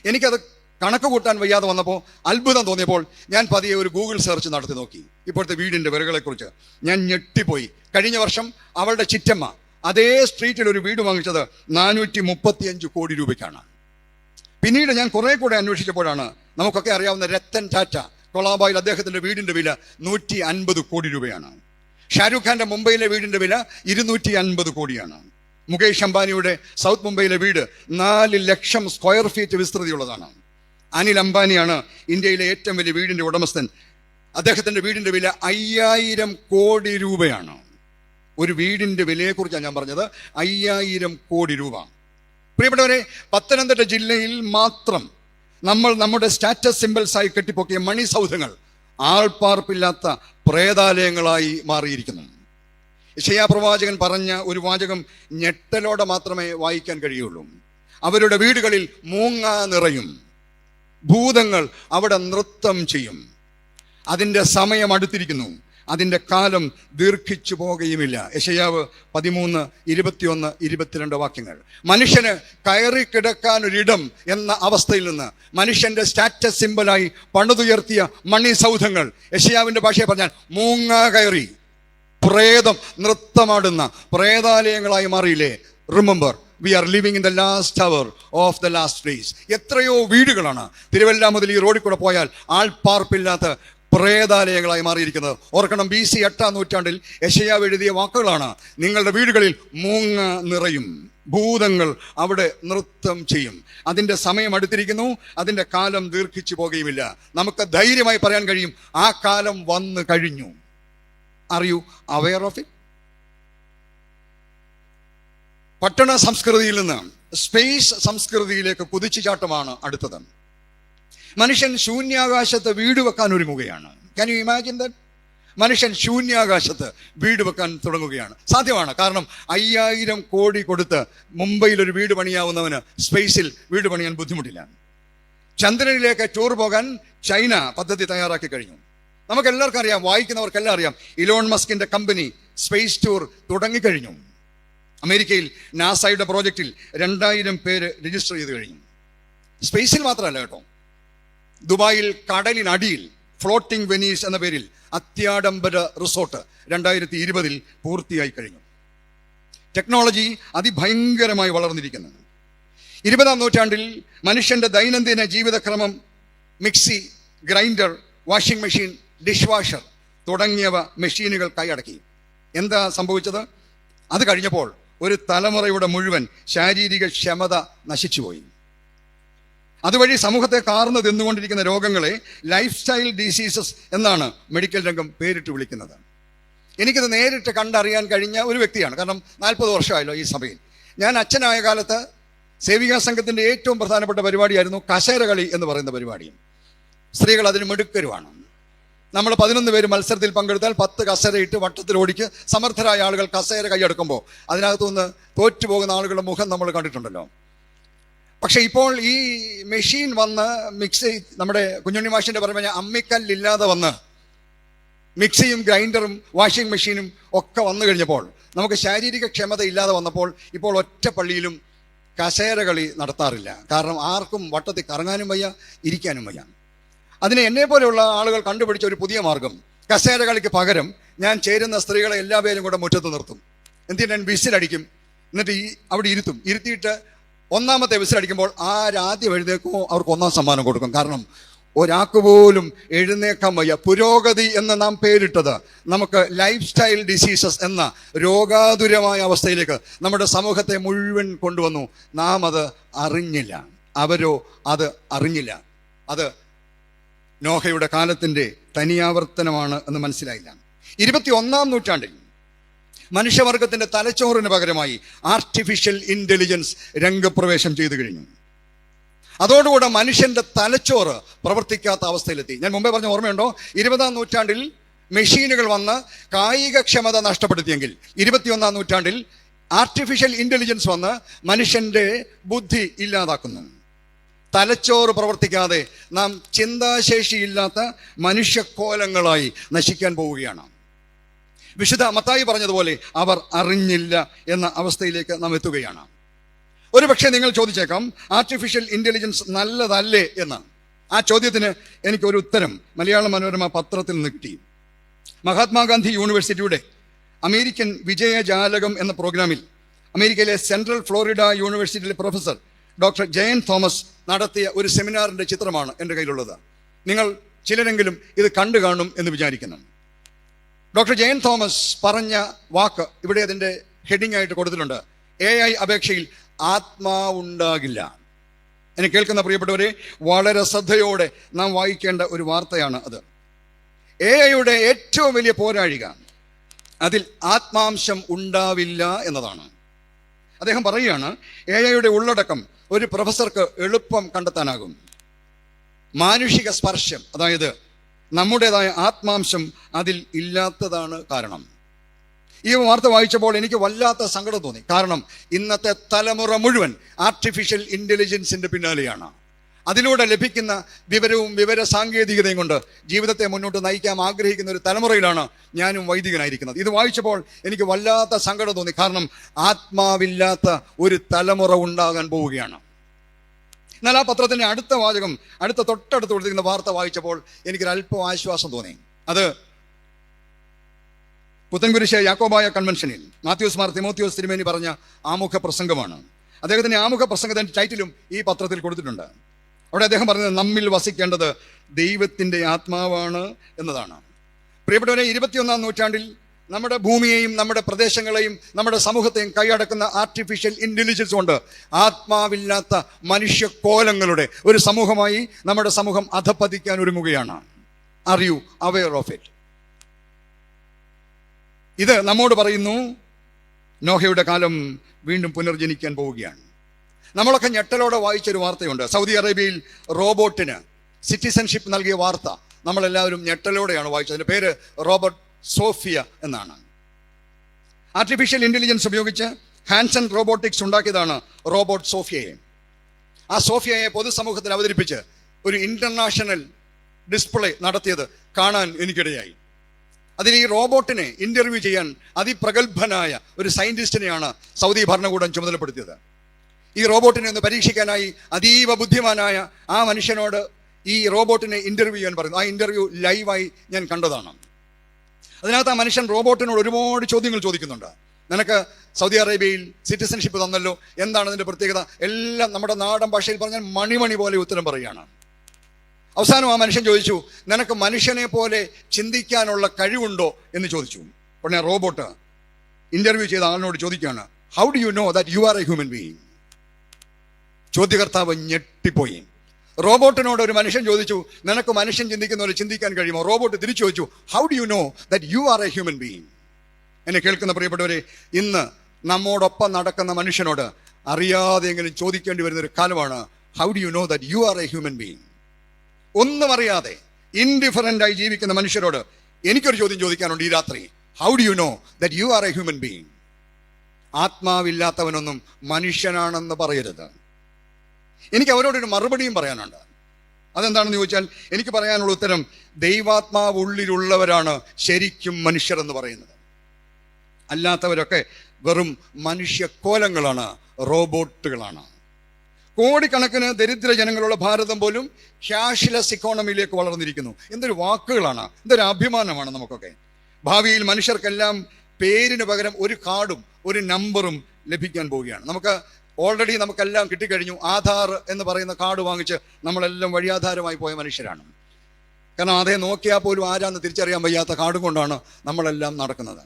എനിക്കത് കണക്ക് കൂട്ടാൻ വയ്യാതെ വന്നപ്പോൾ, അത്ഭുതം തോന്നിയപ്പോൾ ഞാൻ പതിയെ ഒരു ഗൂഗിൾ സെർച്ച് നടത്തി നോക്കി ഇപ്പോഴത്തെ വീടിൻ്റെ വിലകളെക്കുറിച്ച്. ഞാൻ ഞെട്ടിപ്പോയി. കഴിഞ്ഞ വർഷം അവളുടെ ചിറ്റമ്മ അതേ സ്ട്രീറ്റിൽ ഒരു വീട് വാങ്ങിച്ചത് 435 കോടി രൂപയ്ക്കാണ്. പിന്നീട് ഞാൻ കുറെ കൂടെ അന്വേഷിച്ചപ്പോഴാണ് നമുക്കൊക്കെ അറിയാവുന്ന രത്തൻ ടാറ്റ കൊളാബായിൽ അദ്ദേഹത്തിന്റെ വീടിന്റെ വില 150 കോടി രൂപയാണ്. ഷാരൂഖ് ഖാന്റെ മുംബൈയിലെ വീടിന്റെ വില 250 കോടിയാണ്. മുകേഷ് അംബാനിയുടെ സൗത്ത് മുംബൈയിലെ വീട് 4 ലക്ഷം സ്ക്വയർ ഫീറ്റ് വിസ്തൃതിയുള്ളതാണ്. അനിൽ അംബാനിയാണ് ഇന്ത്യയിലെ ഏറ്റവും വലിയ വീടിന്റെ ഉടമസ്ഥൻ. അദ്ദേഹത്തിന്റെ വീടിന്റെ വില 5000 കോടി രൂപയാണ്. ഒരു വീടിന്റെ വിലയെക്കുറിച്ചാണ് ഞാൻ പറഞ്ഞത്, 5000 കോടി രൂപ. പ്രിയപ്പെട്ടവരെ, പത്തനംതിട്ട ജില്ലയിൽ മാത്രം നമ്മൾ നമ്മുടെ സ്റ്റാറ്റസ് സിംബൽസായി കെട്ടിപ്പൊക്കിയ മണിസൗധങ്ങൾ ആൾപ്പാർപ്പില്ലാത്ത പ്രേതാലയങ്ങളായി മാറിയിരിക്കുന്നു. യെശയ്യാ പ്രവാചകൻ പറഞ്ഞ ഒരു വാചകം ഞെട്ടലോടെ മാത്രമേ വായിക്കാൻ കഴിയുള്ളൂ. അവരുടെ വീടുകളിൽ മൂങ്ങ നിറയും, ഭൂതങ്ങൾ അവിടെ നൃത്തം ചെയ്യും. അതിൻ്റെ സമയം അടുത്തിരിക്കുന്നു, അതിൻ്റെ കാലം ദീർഘിച്ചു പോകുകയുമില്ല. യെശയ്യാവ് 13, 21, 22 വാക്യങ്ങൾ. മനുഷ്യന് കയറി കിടക്കാൻ ഒരിടം എന്ന അവസ്ഥയിൽ നിന്ന് മനുഷ്യന്റെ സ്റ്റാറ്റസ് സിംബലായി പണിതുയർത്തിയ മണിസൗധങ്ങൾ യെശയ്യാവിന്റെ ഭാഷയെ പറഞ്ഞാൽ മൂങ്ങ കയറി പ്രേതം നൃത്തമാടുന്ന പ്രേതാലയങ്ങളായി മാറിയില്ലേ? Remember, we are living in the last hour of the last days. എത്രയോ വീടുകളാണ് തിരുവല്ല മുതൽ ഈ റോഡിൽ കൂടെ പോയാൽ ആൾപ്പാർപ്പില്ലാത്ത പ്രേതാലയങ്ങളായി മാറിയിരിക്കുന്നത്. ഓർക്കണം, BC 8-ാം നൂറ്റാണ്ടിൽ യെശയ്യാവ് എഴുതിയ വാക്കുകളാണ്. നിങ്ങളുടെ വീടുകളിൽ മൂങ്ങ നിറയും, ഭൂതങ്ങൾ അവിടെ നൃത്തം ചെയ്യും. അതിൻ്റെ സമയം അടുത്തിരിക്കുന്നു, അതിൻ്റെ കാലം ദീർഘിച്ചു പോകുകയുമില്ല. നമുക്ക് ധൈര്യമായി പറയാൻ കഴിയും, ആ കാലം വന്നു കഴിഞ്ഞു. Are you aware of it? പട്ടണ സംസ്കൃതിയിൽ നിന്ന് സ്പേസ് സംസ്കൃതിയിലേക്ക് കുതിച്ചുചാട്ടമാണ് അടുത്തത്. മനുഷ്യൻ ശൂന്യാകാശത്ത് വീട് വെക്കാൻ ഒരുങ്ങുകയാണ്. Can you imagine that? മനുഷ്യൻ ശൂന്യാകാശത്ത് വീട് വെക്കാൻ തുടങ്ങുകയാണ്. സാധ്യമാണ്, കാരണം 5000 കോടി കൊടുത്ത് മുംബൈയിൽ ഒരു വീട് പണിയാവുന്നവന് സ്പേസിൽ വീട് പണിയാൻ ബുദ്ധിമുട്ടില്ല. ചന്ദ്രനിലേക്ക് ടൂർ പോകാൻ ചൈന പദ്ധതി തയ്യാറാക്കി കഴിഞ്ഞു. നമുക്കെല്ലാവർക്കും അറിയാം, വായിക്കുന്നവർക്കെല്ലാം അറിയാം, ഇലോൺ മസ്കിന്റെ കമ്പനി സ്പേസ് ടൂർ തുടങ്ങിക്കഴിഞ്ഞു. അമേരിക്കയിൽ നാസയുടെ പ്രോജക്റ്റിൽ 2000 പേര് രജിസ്റ്റർ ചെയ്ത് കഴിഞ്ഞു. സ്പേസിൽ മാത്രമല്ല കേട്ടോ, ദുബായിൽ കടലിനടിയിൽ ഫ്ലോട്ടിംഗ് വെനീസ് എന്ന പേരിൽ അത്യാഡംബര റിസോർട്ട് 2020 പൂർത്തിയായി കഴിഞ്ഞു. ടെക്നോളജി അതിഭയങ്കരമായി വളർന്നിരിക്കുന്നു. 20-ാം നൂറ്റാണ്ടിൽ മനുഷ്യന്റെ ദൈനംദിന ജീവിതക്രമം mixie, grinder, washing machine, dish washer തുടങ്ങിയവ മെഷീനുകൾ കൈയടക്കി. എന്താ സംഭവിച്ചത്? അത് കഴിഞ്ഞപ്പോൾ ഒരു തലമുറയുടെ മുഴുവൻ ശാരീരിക ക്ഷമത നശിച്ചുപോയി. അതുവഴി സമൂഹത്തെ കാർന്നു തിന്നുകൊണ്ടിരിക്കുന്ന രോഗങ്ങളെ ലൈഫ് സ്റ്റൈൽ ഡിസീസസ് എന്നാണ് മെഡിക്കൽ രംഗം പേരിട്ട് വിളിക്കുന്നത്. എനിക്കിത് നേരിട്ട് കണ്ടറിയാൻ കഴിഞ്ഞ ഒരു വ്യക്തിയാണ്. കാരണം 40 വർഷമായല്ലോ ഈ സഭയിൽ. ഞാൻ അച്ഛനായ കാലത്ത് സേവികാ സംഘത്തിൻ്റെ ഏറ്റവും പ്രധാനപ്പെട്ട പരിപാടിയായിരുന്നു കസേര കളി എന്ന് പറയുന്ന പരിപാടി. സ്ത്രീകൾ അതിന് മിടുക്കരുമാണ്. നമ്മൾ 11 പേര് മത്സരത്തിൽ പങ്കെടുത്താൽ 10 കസേരയിട്ട് വട്ടത്തിൽ ഓടിക്ക് സമർത്ഥരായ ആളുകൾ കസേര കൈയെടുക്കുമ്പോൾ അതിനകത്തുനിന്ന് തോറ്റുപോകുന്ന ആളുകളുടെ മുഖം നമ്മൾ കണ്ടിട്ടുണ്ടല്ലോ. പക്ഷെ ഇപ്പോൾ ഈ മെഷീൻ വന്ന് മിക്സി, നമ്മുടെ കുഞ്ഞുണ്ണി മാഷിന്റെ പറഞ്ഞ അമ്മിക്കല്ലില്ലാതെ വന്ന് മിക്സിയും ഗ്രൈൻഡറും വാഷിംഗ് മെഷീനും ഒക്കെ വന്നു കഴിഞ്ഞപ്പോൾ നമുക്ക് ശാരീരിക ക്ഷമത ഇല്ലാതെ വന്നപ്പോൾ ഇപ്പോൾ ഒറ്റ പള്ളിയിലും കസേര കളി നടത്താറില്ല. കാരണം ആർക്കും വട്ടത്തിൽ കറങ്ങാനും വയ്യ, ഇരിക്കാനും വയ്യ. അതിന് എന്നെ പോലെയുള്ള ആളുകൾ കണ്ടുപിടിച്ച ഒരു പുതിയ മാർഗം, കസേര കളിക്ക് പകരം ഞാൻ ചേരുന്ന സ്ത്രീകളെ എല്ലാവരും കൂടെ മുറ്റത്ത് നിർത്തും. എന്തിനാ? ഞാൻ വിസിലടിക്കും, എന്നിട്ട് അവിടെ ഇരുത്തിയിട്ട് 1ാമത്തെ വിസിലടിക്കുമ്പോൾ ആദ്യം എഴുന്നേക്കുമോ അവർക്ക് 1ാം സമ്മാനം കൊടുക്കും. കാരണം ഒരാൾക്ക് പോലും എഴുന്നേക്കാൻ വയ്യ. പുരോഗതി എന്ന് നാം പേരിട്ടത് നമുക്ക് ലൈഫ് സ്റ്റൈൽ ഡിസീസസ് എന്ന രോഗാതുരമായ അവസ്ഥയിലേക്ക് നമ്മുടെ സമൂഹത്തെ മുഴുവൻ കൊണ്ടുവന്നു. നാം അത് അറിഞ്ഞില്ല, അവരോ അത് അറിഞ്ഞില്ല. അത് നോഹയുടെ കാലത്തിൻ്റെ തനിയാവർത്തനമാണ് എന്ന് മനസ്സിലായില്ല. 21-ാം നൂറ്റാണ്ടിൽ മനുഷ്യവർഗത്തിന്റെ തലച്ചോറിന് പകരമായി ആർട്ടിഫിഷ്യൽ ഇന്റലിജൻസ് രംഗപ്രവേശം ചെയ്തു കഴിഞ്ഞു. അതോടുകൂടെ മനുഷ്യന്റെ തലച്ചോറ് പ്രവർത്തിക്കാത്ത അവസ്ഥയിലെത്തി. ഞാൻ മുമ്പേ പറഞ്ഞ ഓർമ്മയുണ്ടോ? 20-ാം നൂറ്റാണ്ടിൽ മെഷീനുകൾ വന്ന് കായികക്ഷമത നഷ്ടപ്പെടുത്തിയെങ്കിൽ 21-ാം നൂറ്റാണ്ടിൽ ആർട്ടിഫിഷ്യൽ ഇന്റലിജൻസ് വന്ന് മനുഷ്യന്റെ ബുദ്ധി ഇല്ലാതാക്കുന്നു. തലച്ചോറ് പ്രവർത്തിക്കാതെ നാം ചിന്താശേഷിയില്ലാത്ത മനുഷ്യക്കോലങ്ങളായി നശിക്കാൻ പോവുകയാണ്. വിശുദ്ധ മത്തായി പറഞ്ഞതുപോലെ അവർ അറിഞ്ഞില്ല എന്ന അവസ്ഥയിലേക്ക് നാം എത്തുകയാണ്. ഒരുപക്ഷെ നിങ്ങൾ ചോദിച്ചേക്കാം, ആർട്ടിഫിഷ്യൽ ഇന്റലിജൻസ് നല്ലതല്ലേ എന്ന്. ആ ചോദ്യത്തിന് എനിക്കൊരു ഉത്തരം മലയാള മനോരമ പത്രത്തിൽ നിന്ന് കിട്ടി. മഹാത്മാഗാന്ധി യൂണിവേഴ്സിറ്റിയുടെ അമേരിക്കൻ വിജയജാലകം എന്ന പ്രോഗ്രാമിൽ അമേരിക്കയിലെ സെൻട്രൽ ഫ്ലോറിഡ യൂണിവേഴ്സിറ്റിയിലെ പ്രൊഫസർ ഡോക്ടർ ജയൻ തോമസ് നടത്തിയ ഒരു സെമിനാറിൻ്റെ ചിത്രമാണ് എൻ്റെ കയ്യിലുള്ളത്. നിങ്ങൾ ചിലരെങ്കിലും ഇത് കണ്ടു കാണും എന്ന് വിചാരിക്കുന്നു. ഡോക്ടർ ജയൻ തോമസ് പറഞ്ഞ വാക്ക് ഇവിടെ അതിൻ്റെ ഹെഡിങ് ആയിട്ട് കൊടുത്തിട്ടുണ്ട്. AI അപേക്ഷയിൽ ആത്മാവുണ്ടാകില്ല. എന്നെ കേൾക്കുന്ന പ്രിയപ്പെട്ടവരെ, വളരെ ശ്രദ്ധയോടെ നാം വായിക്കേണ്ട ഒരു വാർത്തയാണ് അത്. AI ഏറ്റവും വലിയ പോരാഴിക അതിൽ ആത്മാംശം ഉണ്ടാവില്ല എന്നതാണ്. അദ്ദേഹം പറയുകയാണ്, AI ഉള്ളടക്കം ഒരു പ്രൊഫസർക്ക് എളുപ്പം കണ്ടെത്താനാകും. മാനുഷിക സ്പർശം, അതായത് നമ്മുടേതായ ആത്മാംശം അതിൽ ഇല്ലാത്തതാണ് കാരണം. ഈ വാർത്ത വായിച്ചപ്പോൾ എനിക്ക് വല്ലാത്ത സങ്കടം തോന്നി. കാരണം ഇന്നത്തെ തലമുറ മുഴുവൻ ആർട്ടിഫിഷ്യൽ ഇൻ്റലിജൻസിൻ്റെ പിന്നാലെയാണ്. അതിലൂടെ ലഭിക്കുന്ന വിവരവും വിവര സാങ്കേതികതയും കൊണ്ട് ജീവിതത്തെ മുന്നോട്ട് നയിക്കാൻ ആഗ്രഹിക്കുന്ന ഒരു തലമുറയിലാണ് ഞാനും വൈദികനായിരിക്കുന്നത്. ഇത് വായിച്ചപ്പോൾ എനിക്ക് വല്ലാത്ത സങ്കടം തോന്നി. കാരണം ആത്മാവില്ലാത്ത ഒരു തലമുറ ഉണ്ടാകാൻ പോവുകയാണ്. എന്നാൽ ആ പത്രത്തിൻ്റെ അടുത്ത വാചകം, തൊട്ടടുത്ത് കൊടുത്തിരിക്കുന്ന വാർത്ത വായിച്ചപ്പോൾ എനിക്കൊരല്പം ആശ്വാസം തോന്നി. അത് പുത്തൻകുരിശ് യാക്കോബായ കൺവെൻഷനിൽ മാത്യൂസ് മാർ തിമോത്തിയോസ് തിരുമേനി പറഞ്ഞ ആമുഖ പ്രസംഗമാണ്. അദ്ദേഹത്തിൻ്റെ ആമുഖ പ്രസംഗത്തിൻ്റെ ടൈറ്റിലും ഈ പത്രത്തിൽ കൊടുത്തിട്ടുണ്ട്. അവിടെ അദ്ദേഹം പറഞ്ഞത് നമ്മിൽ വസിക്കേണ്ടത് ദൈവത്തിൻ്റെ ആത്മാവാണ് എന്നതാണ്. പ്രിയപ്പെട്ടവരെ, 21-ാം നൂറ്റാണ്ടിൽ നമ്മുടെ ഭൂമിയെയും നമ്മുടെ പ്രദേശങ്ങളെയും നമ്മുടെ സമൂഹത്തെയും കൈയടക്കുന്ന ആർട്ടിഫിഷ്യൽ ഇൻ്റലിജൻസ് കൊണ്ട് ആത്മാവില്ലാത്ത മനുഷ്യക്കോലങ്ങളുടെ ഒരു സമൂഹമായി നമ്മുടെ സമൂഹം അധപ്പതിക്കാൻ ഒരുങ്ങുകയാണ്. R you aware of it? ഇത് നമ്മോട് പറയുന്നു, നോഹയുടെ കാലം വീണ്ടും പുനർജനിക്കാൻ പോവുകയാണ്. നമ്മളൊക്കെ ഞെട്ടലോടെ വായിച്ചൊരു വാർത്തയുണ്ട്. സൗദി അറേബ്യയിൽ റോബോട്ടിന് സിറ്റിസൺഷിപ്പ് നൽകിയ വാർത്ത നമ്മളെല്ലാവരും ഞെട്ടലോടെയാണ് വായിച്ചത്. അതിൻ്റെ പേര് റോബോട്ട് സോഫിയ എന്നാണ്. ആർട്ടിഫിഷ്യൽ ഇൻ്റലിജൻസ് ഉപയോഗിച്ച് ഹാൻസൺ റോബോട്ടിക്സ് ഉണ്ടാക്കിയതാണ് റോബോട്ട് സോഫിയയെ. ആ സോഫിയയെ പൊതുസമൂഹത്തിൽ അവതരിപ്പിച്ച് ഒരു ഇൻ്റർനാഷണൽ ഡിസ്പ്ലേ നടത്തിയത് കാണാൻ എനിക്കിടയായി. അതിൽ ഈ റോബോട്ടിനെ ഇൻ്റർവ്യൂ ചെയ്യാൻ അതിപ്രഗത്ഭനായ ഒരു സയൻറ്റിസ്റ്റിനെയാണ് സൗദി ഭരണകൂടം ചുമതലപ്പെടുത്തിയത്. ഈ റോബോട്ടിനെ ഒന്ന് പരീക്ഷിക്കാനായി അതീവ ബുദ്ധിമാനായ ആ മനുഷ്യനോട് ഈ റോബോട്ടിനെ ഇൻ്റർവ്യൂ ചെയ്യാൻ പറയുന്നു. ആ ഇൻ്റർവ്യൂ ലൈവായി ഞാൻ കണ്ടതാണ്. അതിനകത്ത് ആ മനുഷ്യൻ റോബോട്ടിനോട് ഒരുപാട് ചോദ്യങ്ങൾ ചോദിക്കുന്നുണ്ട്. നിനക്ക് സൗദി അറേബ്യയിൽ സിറ്റിസൺഷിപ്പ് തന്നല്ലോ, എന്താണ് അതിൻ്റെ പ്രത്യേകത? എല്ലാം നമ്മുടെ നാടൻ ഭാഷയിൽ പറഞ്ഞാൽ മണിമണി പോലെ ഉത്തരം പറയുകയാണ്. അവസാനം ആ മനുഷ്യൻ ചോദിച്ചു, നിനക്ക് മനുഷ്യനെ പോലെ ചിന്തിക്കാനുള്ള കഴിവുണ്ടോ എന്ന് ചോദിച്ചു. ഉടനെ റോബോട്ട് ഇൻ്റർവ്യൂ ചെയ്ത ആളിനോട് ചോദിക്കുകയാണ്, how do you know that you are a human being? ചോദ്യകർത്താവ് ഞെട്ടിപ്പോയി. റോബോട്ടിനോട് ഒരു മനുഷ്യൻ ചോദിച്ചു, നിനക്ക് മനുഷ്യൻ ചിന്തിക്കുന്ന പോലെ ചിന്തിക്കാൻ കഴിയുമോ? റോബോട്ട് തിരിച്ചു ചോദിച്ചു, how do you know that you are a human being? എന്നെ കേൾക്കുന്ന പ്രിയപ്പെട്ടവരെ, ഇന്ന് നമ്മോടൊപ്പം നടക്കുന്ന മനുഷ്യനോട് അറിയാതെ എങ്കിലും ചോദിക്കേണ്ടി വരുന്നൊരു കാലമാണ്, how do you know that you are a human being? ഒന്നും അറിയാതെ ഇൻഡിഫറൻ്റായി ജീവിക്കുന്ന മനുഷ്യരോട് എനിക്കൊരു ചോദ്യം ചോദിക്കാനുണ്ട് ഈ രാത്രി. How do you know that you are a human being? ആത്മാവില്ലാത്തവനൊന്നും മനുഷ്യനാണെന്ന് പറയരുത്. എനിക്ക് അവരോടൊരു മറുപടിയും പറയാനുണ്ട്. അതെന്താണെന്ന് ചോദിച്ചാൽ, എനിക്ക് പറയാനുള്ള ഉത്തരം, ദൈവാത്മാവ് ഉള്ളിലുള്ളവരാണ് ശരിക്കും മനുഷ്യരെന്ന് പറയുന്നത്. അല്ലാത്തവരൊക്കെ വെറും മനുഷ്യക്കോലങ്ങളാണ്, റോബോട്ടുകളാണ്. കോടിക്കണക്കിന് ദരിദ്ര ജനങ്ങളുള്ള ഭാരതം പോലും ക്യാഷ്ലെസ് ഇക്കോണമിയിലേക്ക് വളർന്നിരിക്കുന്നു. എന്തൊരു വാക്കുകളാണ്, എന്തൊരു അഭിമാനമാണ് നമുക്കൊക്കെ. ഭാവിയിൽ മനുഷ്യർക്കെല്ലാം പേരിന് പകരം ഒരു കാർഡും ഒരു നമ്പറും ലഭിക്കാൻ പോവുകയാണ്. ഓൾറെഡി നമുക്കെല്ലാം കിട്ടിക്കഴിഞ്ഞു. ആധാർ എന്ന് പറയുന്ന കാർഡ് വാങ്ങിച്ച് നമ്മളെല്ലാം വഴിയാധാരമായി പോയ മനുഷ്യരാണ്. കാരണം അതേ നോക്കിയാൽ പോലും ആരാന്ന് തിരിച്ചറിയാൻ വയ്യാത്ത കാർഡും കൊണ്ടാണ് നമ്മളെല്ലാം നടക്കുന്നത്.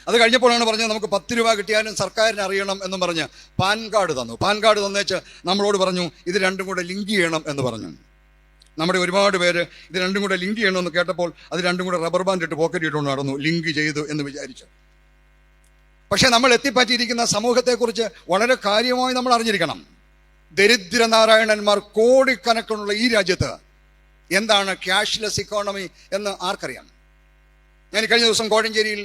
അത് കഴിഞ്ഞപ്പോഴാണ് പറഞ്ഞത്, നമുക്ക് 10 രൂപ കിട്ടിയാലും സർക്കാരിന് അറിയണം എന്നും പറഞ്ഞ് പാൻ കാർഡ് തന്നു. പാൻ കാർഡ് തന്നേച്ച് നമ്മളോട് പറഞ്ഞു, ഇത് രണ്ടും കൂടെ ലിങ്ക് ചെയ്യണം എന്ന് പറഞ്ഞു. നമ്മുടെ ഒരുപാട് പേര് ഇത് രണ്ടും കൂടെ ലിങ്ക് ചെയ്യണമെന്ന് കേട്ടപ്പോൾ അത് രണ്ടും കൂടെ റബ്ബർ ബാൻഡ് ഇട്ട് പോക്കറ്റ് ഇട്ടുകൊണ്ട് നടന്നു, ലിങ്ക് ചെയ്തു എന്ന് വിചാരിച്ചു. പക്ഷെ നമ്മൾ എത്തിപ്പറ്റിയിരിക്കുന്ന സമൂഹത്തെക്കുറിച്ച് വളരെ കാര്യമായി നമ്മൾ അറിഞ്ഞിരിക്കണം. ദരിദ്രനാരായണന്മാർ കോടിക്കണക്കിനുള്ള ഈ രാജ്യത്ത് എന്താണ് ക്യാഷ്ലെസ് ഇക്കോണമി എന്ന് ആർക്കറിയാം? ഞാൻ കഴിഞ്ഞ ദിവസം കോഴഞ്ചേരിയിൽ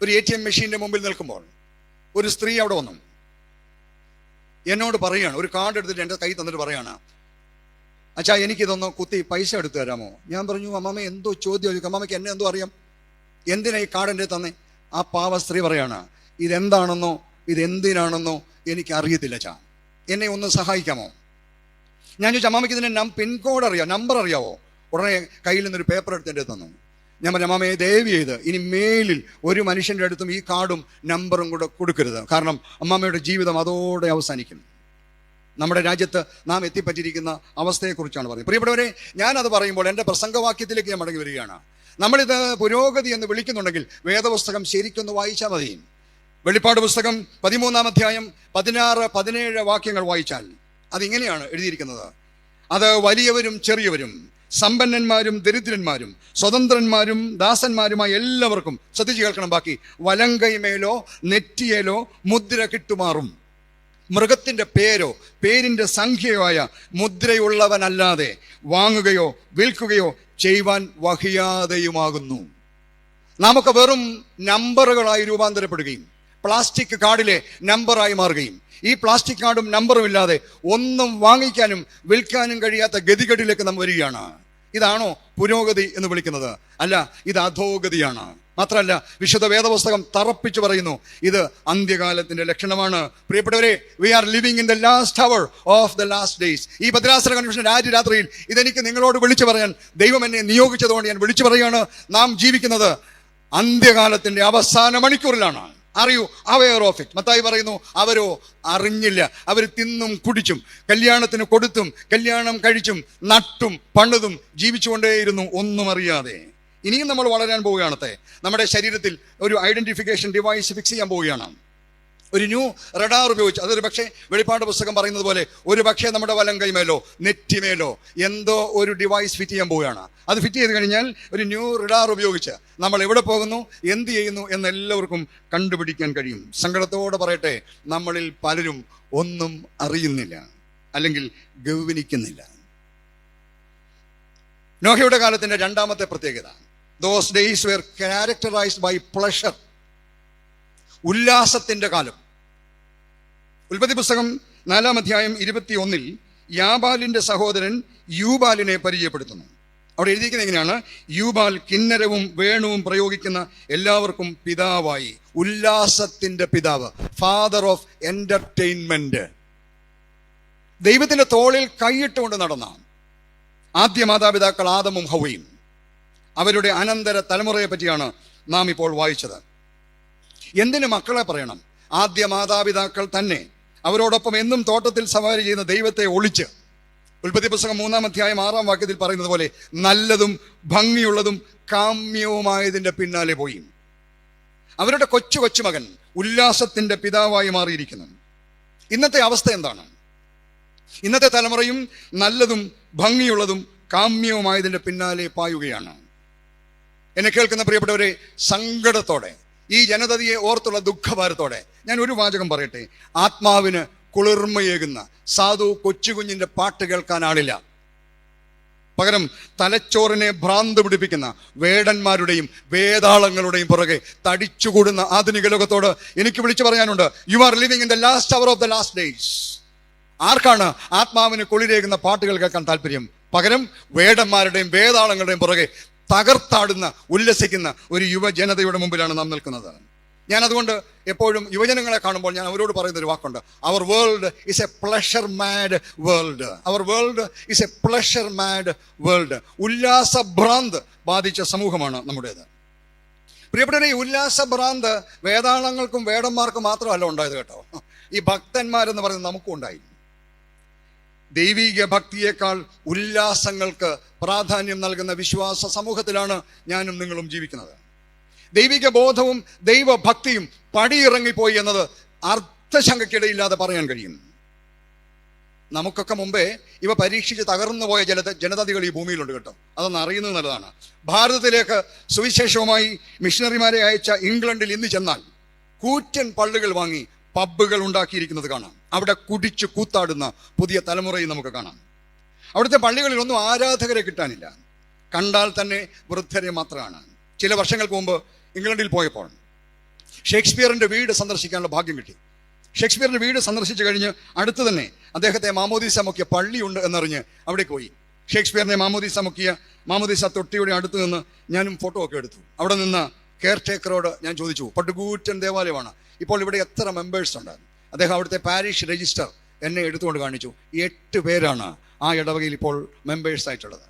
ഒരു ATM മെഷീൻ്റെ മുമ്പിൽ നിൽക്കുമ്പോൾ ഒരു സ്ത്രീ അവിടെ വന്നു. എന്നോട് പറയുകയാണ്, ഒരു കാർഡ് എടുത്തിട്ട് എൻ്റെ കൈ തന്നിട്ട് പറയുകയാണ്, അച്ഛാ എനിക്കിതൊന്ന് കുത്തി പൈസ എടുത്തു തരാമോ? ഞാൻ പറഞ്ഞു, അമ്മാമ്മ എന്തോ ചോദ്യം ചോദിക്കും, അമ്മാമ്മയ്ക്ക് എന്നെ എന്തോ അറിയാം, എന്തിനാ ഈ കാർഡ് എൻ്റെ തന്നെ? ആ പാവ സ്ത്രീ പറയാണ്, ഇതെന്താണെന്നോ ഇതെന്തിനാണെന്നോ എനിക്ക് അറിയത്തില്ല അച്ഛാ, എന്നെ ഒന്ന് സഹായിക്കാമോ? ഞാൻ ചോദിച്ചു, അമ്മാമയ്ക്ക് ഇതിൻ്റെ പിൻകോഡ് അറിയാം, നമ്പർ അറിയാവോ? ഉടനെ കയ്യിൽ നിന്നൊരു പേപ്പർ എടുത്ത് എൻ്റെ തന്നു. ഞാൻ പറഞ്ഞു, അമ്മാമയെ ദയവ് ചെയ്ത് ഇനി മേലിൽ ഒരു മനുഷ്യൻ്റെ അടുത്തും ഈ കാർഡും നമ്പറും കൂടെ കൊടുക്കരുത്. കാരണം അമ്മാമയുടെ ജീവിതം അതോടെ അവസാനിക്കും. നമ്മുടെ രാജ്യത്ത് നാം എത്തിപ്പറ്റിയിരിക്കുന്ന അവസ്ഥയെക്കുറിച്ചാണ് പറയുന്നത്. പ്രിയപ്പെട്ടവരെ, ഞാനത് പറയുമ്പോൾ എൻ്റെ പ്രസംഗവാക്യത്തിലേക്ക് ഞാൻ മടങ്ങി വരികയാണ്. നമ്മളിത് പുരോഗതി എന്ന് വിളിക്കുന്നുണ്ടെങ്കിൽ വേദപുസ്തകം ശരിക്കൊന്ന് വായിച്ചാൽ മതി. വെളിപ്പാട് പുസ്തകം 13-ാം അധ്യായം 16-17 വാക്യങ്ങൾ വായിച്ചാൽ അതിങ്ങനെയാണ് എഴുതിയിരിക്കുന്നത്. അത് വലിയവരും ചെറിയവരും, സമ്പന്നന്മാരും ദരിദ്രന്മാരും, സ്വതന്ത്രന്മാരും ദാസന്മാരുമായ എല്ലാവർക്കും, ശ്രദ്ധിച്ചു കേൾക്കണം ബാക്കി, വലങ്കൈമേലോ നെറ്റിയേലോ മുദ്ര കിട്ടുമാറും മൃഗത്തിൻ്റെ പേരോ പേരിൻ്റെ സംഖ്യയോ ആയ മുദ്രയുള്ളവനല്ലാതെ വാങ്ങുകയോ വിൽക്കുകയോ ചെയ്യുവാൻ വഹിയാതെയുമാകുന്നു. നാമൊക്കെ വെറും നമ്പറുകളായി രൂപാന്തരപ്പെടുകയും പ്ലാസ്റ്റിക് കാർഡിലെ നമ്പറായി മാറുകയും ഈ പ്ലാസ്റ്റിക് കാർഡും നമ്പറും ഇല്ലാതെ ഒന്നും വാങ്ങിക്കാനും വിൽക്കാനും കഴിയാത്ത ഗതികേടിലേക്ക് നാം വരികയാണ്. ഇതാണോ പുരോഗതി എന്ന് വിളിക്കുന്നത്? അല്ല, ഇത് അധോഗതിയാണ്. മാത്രമല്ല, വിശുദ്ധ വേദപുസ്തകം തറപ്പിച്ചു പറയുന്നു, ഇത് അന്ത്യകാലത്തിന്റെ ലക്ഷണമാണ്. പ്രിയപ്പെട്ടവരെ, we are living in the last hour of the last days. ഈ ഭദ്രാസന കൺവെൻഷൻ രാത്രിയിൽ ഇതെനിക്ക് നിങ്ങളോട് വിളിച്ചു പറയാൻ ദൈവം എന്നെ നിയോഗിച്ചതുകൊണ്ട് ഞാൻ വിളിച്ചു പറയുകയാണ്. നാം ജീവിക്കുന്നത് അന്ത്യകാലത്തിന്റെ അവസാന മണിക്കൂറിലാണ്. Are you aware of it? Mathai പറയുന്നു, അവരോ അറിഞ്ഞില്ല. അവർ തിന്നും കുടിച്ചും കല്യാണത്തിന് കൊടുത്തും കല്യാണം കഴിച്ചും നട്ടും പണിതും ജീവിച്ചുകൊണ്ടേയിരുന്നു, ഒന്നും അറിയാതെ. ഇനിയും നമ്മൾ വളരാൻ പോവുകയാണത്തെ. നമ്മുടെ ശരീരത്തിൽ ഒരു ഐഡന്റിഫിക്കേഷൻ ഡിവൈസ് ഫിക്സ് ചെയ്യാൻ പോവുകയാണ്. ഒരു ന്യൂ റഡാർ ഉപയോഗിച്ച്, അതൊരു പക്ഷേ വെളിപ്പാട് പുസ്തകം പറയുന്നത് പോലെ ഒരു പക്ഷേ നമ്മുടെ വലം കൈമേലോ നെറ്റിമേലോ എന്തോ ഒരു ഡിവൈസ് ഫിറ്റ് ചെയ്യാൻ പോവുകയാണ്. അത് ഫിറ്റ് ചെയ്ത് കഴിഞ്ഞാൽ ഒരു ന്യൂ റഡാർ ഉപയോഗിച്ച് നമ്മൾ എവിടെ പോകുന്നു, എന്ത് ചെയ്യുന്നു എന്ന് എല്ലാവർക്കും കണ്ടുപിടിക്കാൻ കഴിയും. സങ്കടത്തോടെ പറയട്ടെ, നമ്മളിൽ പലരും ഒന്നും അറിയുന്നില്ല, അല്ലെങ്കിൽ ഗൗനിക്കുന്നില്ല. നോഹയുടെ കാലത്തിന്റെ രണ്ടാമത്തെ പ്രത്യേകത, those days were characterized by pleasure. ഉല്ലാസത്തിന്റെ കാലം. ഉൽപ്പത്തി പുസ്തകം 4-ാം അധ്യായം 21 യാബാലിന്റെ സഹോദരൻ യൂബാലിനെ പരിചയപ്പെടുത്തുന്നു. അവിടെ എഴുതിയിരിക്കുന്നത് എങ്ങനെയാണ്? യൂബാൽ കിന്നരവും വേണുവും പ്രയോഗിക്കുന്ന എല്ലാവർക്കും പിതാവായി. ഉല്ലാസത്തിന്റെ പിതാവ്, ഫാദർ ഓഫ് എന്റർടൈൻമെന്റ്. ദൈവത്തിന്റെ തോളിൽ കൈയിട്ടുകൊണ്ട് നടന്ന ആദ്യ മാതാപിതാക്കൾ ആദമും ഹവ്വയും. അവരുടെ അനന്തര തലമുറയെ പറ്റിയാണ് നാം ഇപ്പോൾ വായിച്ചത്. എന്തിന് മക്കളെ പറയണം? ആദ്യ മാതാപിതാക്കൾ തന്നെ അവരോടൊപ്പം എന്നും തോട്ടത്തിൽ സവാരി ചെയ്യുന്ന ദൈവത്തെ ഒളിച്ച്, ഉൽപ്പത്തി പുസ്തകം 3-ാം അധ്യായം 6-ാം വാക്യത്തിൽ പറയുന്നത് പോലെ, നല്ലതും ഭംഗിയുള്ളതും കാമ്യവുമായതിൻ്റെ പിന്നാലെ പോയി. അവരുടെ കൊച്ചു മകൻ ഉല്ലാസത്തിന്റെ പിതാവായി മാറിയിരിക്കുന്നു. ഇന്നത്തെ അവസ്ഥ എന്താണ്? ഇന്നത്തെ തലമുറയും നല്ലതും ഭംഗിയുള്ളതും കാമ്യവുമായതിൻ്റെ പിന്നാലെ പായുകയാണ്. എന്നെ കേൾക്കുന്ന പ്രിയപ്പെട്ടവരെ, സങ്കടത്തോടെ, ഈ ജനതയെ ഓർത്തുള്ള ദുഃഖഭാരത്തോടെ ഞാൻ ഒരു വാചകം പറയട്ടെ. ആത്മാവിന് കുളിർമയേകുന്ന സാധു കൊച്ചുകുഞ്ഞിന്റെ പാട്ട് കേൾക്കാനാളില്ല. പകരം തലച്ചോറിനെ ഭ്രാന്ത് പിടിപ്പിക്കുന്ന വേടന്മാരുടെയും വേതാളങ്ങളുടെയും പുറകെ തടിച്ചുകൂടുന്ന ആധുനിക ലോകത്തോട് എനിക്ക് വിളിച്ചു പറയാനുണ്ട്, you are living in the last hour of the last days. ആർക്കാണ് ആത്മാവിന് കുളിരേകുന്ന പാട്ടുകൾ കേൾക്കാൻ താല്പര്യം? പകരം വേടന്മാരുടെയും വേതാളങ്ങളുടെയും പുറകെ തകർത്താടുന്ന ഉല്ലസിക്കുന്ന ഒരു യുവജനതയുടെ മുമ്പിലാണ് നാം നിൽക്കുന്നത്. ഞാൻ അതുകൊണ്ട് എപ്പോഴും യുവജനങ്ങളെ കാണുമ്പോൾ ഞാൻ അവരോട് പറയുന്ന ഒരു വാക്കുണ്ട്, our world is a pleasure mad world. Our world is a pleasure mad world. ഉല്ലാസഭ്രാന്ത് ബാധിച്ച സമൂഹമാണ് നമ്മുടേത്. പ്രിയപ്പെട്ടവരെ, ഈ ഉല്ലാസഭ്രാന്ത് വേതാളങ്ങൾക്കും വേടന്മാർക്കും മാത്രമല്ല ഉണ്ടായത് കേട്ടോ. ഈ ഭക്തന്മാരെന്ന് പറയുന്നത് നമുക്കും ഉണ്ടായി. ദൈവിക ഭക്തിയേക്കാൾ ഉല്ലാസങ്ങൾക്ക് പ്രാധാന്യം നൽകുന്ന വിശ്വാസ സമൂഹത്തിലാണ് ഞാനും നിങ്ങളും ജീവിക്കുന്നത്. ദൈവിക ബോധവും ദൈവഭക്തിയും പടിയിറങ്ങിപ്പോയി എന്നത് അർത്ഥശങ്കയ്ക്കിടയില്ലാതെ പറയാൻ കഴിയും. നമുക്കൊക്കെ മുമ്പേ ഇവ പരീക്ഷിച്ച് തകർന്നു പോയ ജനതകൾ ഈ ഭൂമിയിലുണ്ട് കേട്ടോ. അതൊന്ന് അറിയുന്നത് നല്ലതാണ്. ഭാരതത്തിലേക്ക് സുവിശേഷവുമായി മിഷണറിമാരെ അയച്ച ഇംഗ്ലണ്ടിൽ ഇന്ന് ചെന്നാൽ കൂറ്റൻ പള്ളികൾ വാങ്ങി പബ്ബുകൾ ഉണ്ടാക്കിയിരിക്കുന്നത് കാണാം. അവിടെ കുടിച്ചു കൂത്താടുന്ന പുതിയ തലമുറയും നമുക്ക് കാണാം. അവിടുത്തെ പള്ളികളിലൊന്നും ആരാധകരെ കിട്ടാനില്ല. കണ്ടാൽ തന്നെ വൃദ്ധരെ മാത്രമാണ്. ചില വർഷങ്ങൾക്ക് മുമ്പ് ഇംഗ്ലണ്ടിൽ പോയപ്പോൾ ഷേക്സ്പിയറിന്റെ വീട് സന്ദർശിക്കാനുള്ള ഭാഗ്യം കിട്ടി. ഷേക്സ്പിയറിന്റെ വീട് സന്ദർശിച്ചു കഴിഞ്ഞ് അടുത്ത് തന്നെ അദ്ദേഹത്തെ മാമോദീസ മുക്കിയ പള്ളിയുണ്ട് എന്നറിഞ്ഞ് അവിടെ പോയി. ഷേക്സ്പിയറിനെ മാമോദീസ തൊട്ടിയുടെ അടുത്ത് നിന്ന് ഞാനും ഫോട്ടോ ഒക്കെ എടുത്തു. അവിടെ നിന്ന് കെയർ ടേക്കറോട് ഞാൻ ചോദിച്ചു, പട്ടുകൂറ്റൻ ദേവാലയമാണ്, ഇപ്പോൾ ഇവിടെ എത്ര മെമ്പേഴ്സ് ഉണ്ട്? അദ്ദേഹം അവിടുത്തെ പാരിഷ് രജിസ്റ്റർ എന്നെ എടുത്തുകൊണ്ട് കാണിച്ചു. 8 പേരാണ് ആ ഇടവകയിൽ ഇപ്പോൾ മെമ്പേഴ്സ് ആയിട്ടുള്ളത്.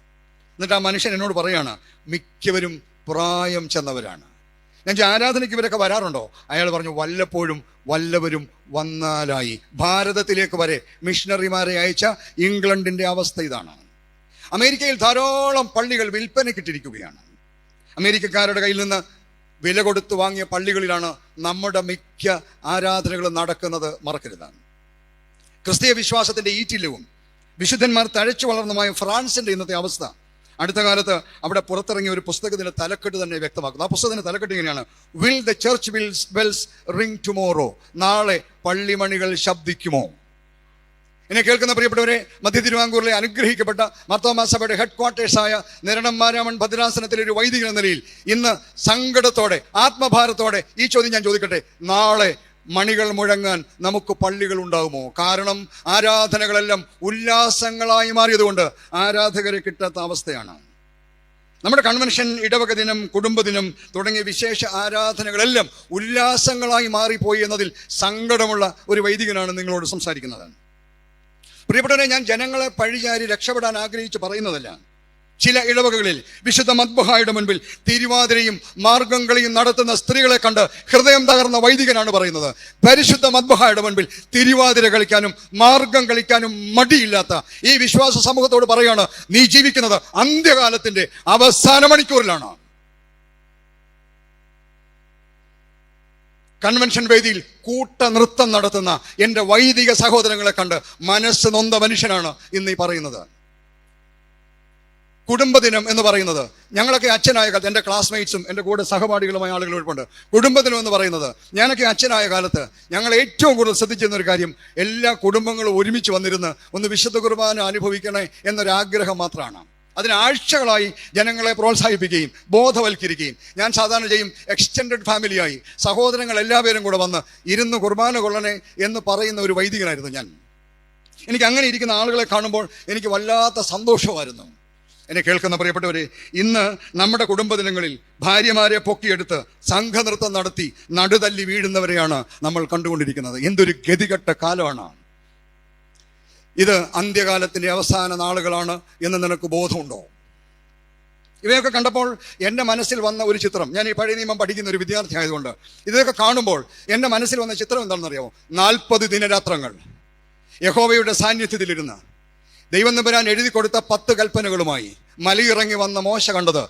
എന്നിട്ട് ആ മനുഷ്യൻ എന്നോട് പറയാണ്, മിക്കവരും പ്രായം ചെന്നവരാണ്. ഞാൻ ആരാധനയ്ക്ക് ഇവരൊക്കെ വരാറുണ്ടോ? അയാൾ പറഞ്ഞു, വല്ലപ്പോഴും വല്ലവരും വന്നാലായി. ഭാരതത്തിലേക്ക് വരെ മിഷണറിമാരെ അയച്ച ഇംഗ്ലണ്ടിൻ്റെ അവസ്ഥ ഇതാണ്. അമേരിക്കയിൽ ധാരാളം പള്ളികൾ വിൽപ്പനയ്ക്കിട്ടിരിക്കുകയാണ്. അമേരിക്കക്കാരുടെ കയ്യിൽ നിന്ന് വില കൊടുത്ത് വാങ്ങിയ പള്ളികളിലാണ് നമ്മുടെ മിക്ക ആരാധനകളും നടക്കുന്നത്. മറക്കരുതാണ്. ക്രിസ്തീയ വിശ്വാസത്തിൻ്റെ ഈറ്റില്ലവും വിശുദ്ധന്മാർ തഴച്ചു വളർന്നുമായ ഫ്രാൻസിൻ്റെ ഇന്നത്തെ അവസ്ഥ അടുത്ത കാലത്ത് അവിടെ പുറത്തിറങ്ങിയ ഒരു പുസ്തകത്തിൻ്റെ തലക്കെട്ട് തന്നെ വ്യക്തമാക്കുന്നു. ആ പുസ്തകത്തിൻ്റെ തലക്കെട്ട് ഇങ്ങനെയാണ്: will the church bells ring tomorrow? നാളെ പള്ളിമണികൾ ശബ്ദിക്കുമോ? എന്നെ കേൾക്കുന്ന പ്രിയപ്പെട്ടവരെ, മധ്യ തിരുവാങ്കൂറിലെ അനുഗ്രഹിക്കപ്പെട്ട മാർത്തോമാ സഭയുടെ ഹെഡ് ക്വാർട്ടേഴ്സായ നിരണം മാരാമൺ ഭദ്രാസനത്തിലെ ഒരു വൈദികൻ എന്ന നിലയിൽ ഇന്ന് സങ്കടത്തോടെ, ആത്മഭാരത്തോടെ ഈ ചോദ്യം ഞാൻ ചോദിക്കട്ടെ: നാളെ മണികൾ മുഴങ്ങാൻ നമുക്ക് പള്ളികൾ ഉണ്ടാകുമോ? കാരണം ആരാധനകളെല്ലാം ഉല്ലാസങ്ങളായി മാറിയതുകൊണ്ട് ആരാധകരെ കിട്ടാത്ത അവസ്ഥയാണ്. നമ്മുടെ കൺവെൻഷൻ, ഇടവക ദിനം, കുടുംബദിനം തുടങ്ങിയ വിശേഷ ആരാധനകളെല്ലാം ഉല്ലാസങ്ങളായി മാറിപ്പോയി എന്നതിൽ സങ്കടമുള്ള ഒരു വൈദികനാണ് നിങ്ങളോട് സംസാരിക്കുന്നത്. പ്രിയപ്പെട്ടവരെ, ഞാൻ ജനങ്ങളെ പഴിചാരി രക്ഷപ്പെടാൻ ആഗ്രഹിച്ച് പറയുന്നതല്ല. ചില ഇടവകകളിൽ വിശുദ്ധ മദ്ബഹായുടെ മുൻപിൽ തിരുവാതിരയും മാർഗംകളിയും നടത്തുന്ന സ്ത്രീകളെ കണ്ട് ഹൃദയം തകർന്ന വൈദികനാണ് പറയുന്നത്, പരിശുദ്ധ മദ്ബഹായുടെ മുൻപിൽ തിരുവാതിര കളിക്കാനും മാർഗം കളിക്കാനും മടിയില്ലാത്ത ഈ വിശ്വാസ സമൂഹത്തോട് പറയാണ്, നീ ജീവിക്കുന്നത് അന്ത്യകാലത്തിന്റെ അവസാന മണിക്കൂറിലാണ്. കൺവെൻഷൻ വേദിയിൽ കൂട്ട നൃത്തം നടത്തുന്ന എൻ്റെ വൈദിക സഹോദരങ്ങളെ കണ്ട് മനസ്സ് നൊന്ത മനുഷ്യനാണ് ഇന്ന് ഈ പറയുന്നത്. കുടുംബദിനം എന്ന് പറയുന്നത്, ഞങ്ങളൊക്കെ അച്ഛനായ കാലത്ത്, എൻ്റെ ക്ലാസ്മേറ്റ്സും എൻ്റെ കൂടെ സഹപാഠികളുമായ ആളുകൾ ഉൾപ്പെടെ, കുടുംബദിനം എന്ന് പറയുന്നത് ഞാനൊക്കെ അച്ഛനായ കാലത്ത് ഞങ്ങൾ ഏറ്റവും കൂടുതൽ ശ്രദ്ധിച്ചിരുന്ന ഒരു കാര്യം, എല്ലാ കുടുംബങ്ങളും ഒരുമിച്ച് വന്നിരുന്ന് ഒന്ന് വിശുദ്ധ കുർബാന അനുഭവിക്കണേ എന്നൊരാഗ്രഹം മാത്രമാണ്. അതിന് ആഴ്ചകളായി ജനങ്ങളെ പ്രോത്സാഹിപ്പിക്കുകയും ബോധവൽക്കരിക്കുകയും ഞാൻ സാധാരണ ചെയ്യും. എക്സ്റ്റെൻഡഡ് ഫാമിലിയായി സഹോദരങ്ങൾ എല്ലാവരും കൂടെ വന്ന് ഇരുന്ന് കുർബാന കൊള്ളണേ എന്ന് പറയുന്ന ഒരു വൈദികനായിരുന്നു ഞാൻ. എനിക്ക് അങ്ങനെ ഇരിക്കുന്ന ആളുകളെ കാണുമ്പോൾ എനിക്ക് വല്ലാത്ത സന്തോഷമായിരുന്നു. എന്നെ കേൾക്കുന്ന പ്രിയപ്പെട്ടവരെ, ഇന്ന് നമ്മുടെ കുടുംബദിനങ്ങളിൽ ഭാര്യമാരെ പൊക്കിയെടുത്ത് സംഘനൃത്തം നടത്തി നടുതല്ലി വീഴുന്നവരെയാണ് നമ്മൾ കണ്ടുകൊണ്ടിരിക്കുന്നത്. എന്തൊരു ഗതികെട്ട കാലമാണ് ഇത്. അന്ത്യകാലത്തിൻ്റെ അവസാന നാളുകളാണ് എന്ന് നിനക്ക് ബോധമുണ്ടോ? ഇവയൊക്കെ കണ്ടപ്പോൾ എൻ്റെ മനസ്സിൽ വന്ന ഒരു ചിത്രം, ഞാൻ ഈ പഴയ നിയമം പഠിക്കുന്ന ഒരു വിദ്യാർത്ഥി ആയതുകൊണ്ട് ഇതൊക്കെ കാണുമ്പോൾ എൻ്റെ മനസ്സിൽ വന്ന ചിത്രം എന്താണെന്നറിയാമോ? 40 ദിനരാത്രങ്ങൾ യഹോവയുടെ സാന്നിധ്യത്തിലിരുന്ന് ദൈവം തമ്പുരാൻ എഴുതി കൊടുത്ത 10 കൽപ്പനകളുമായി മലയിറങ്ങി വന്ന മോശ കണ്ടത്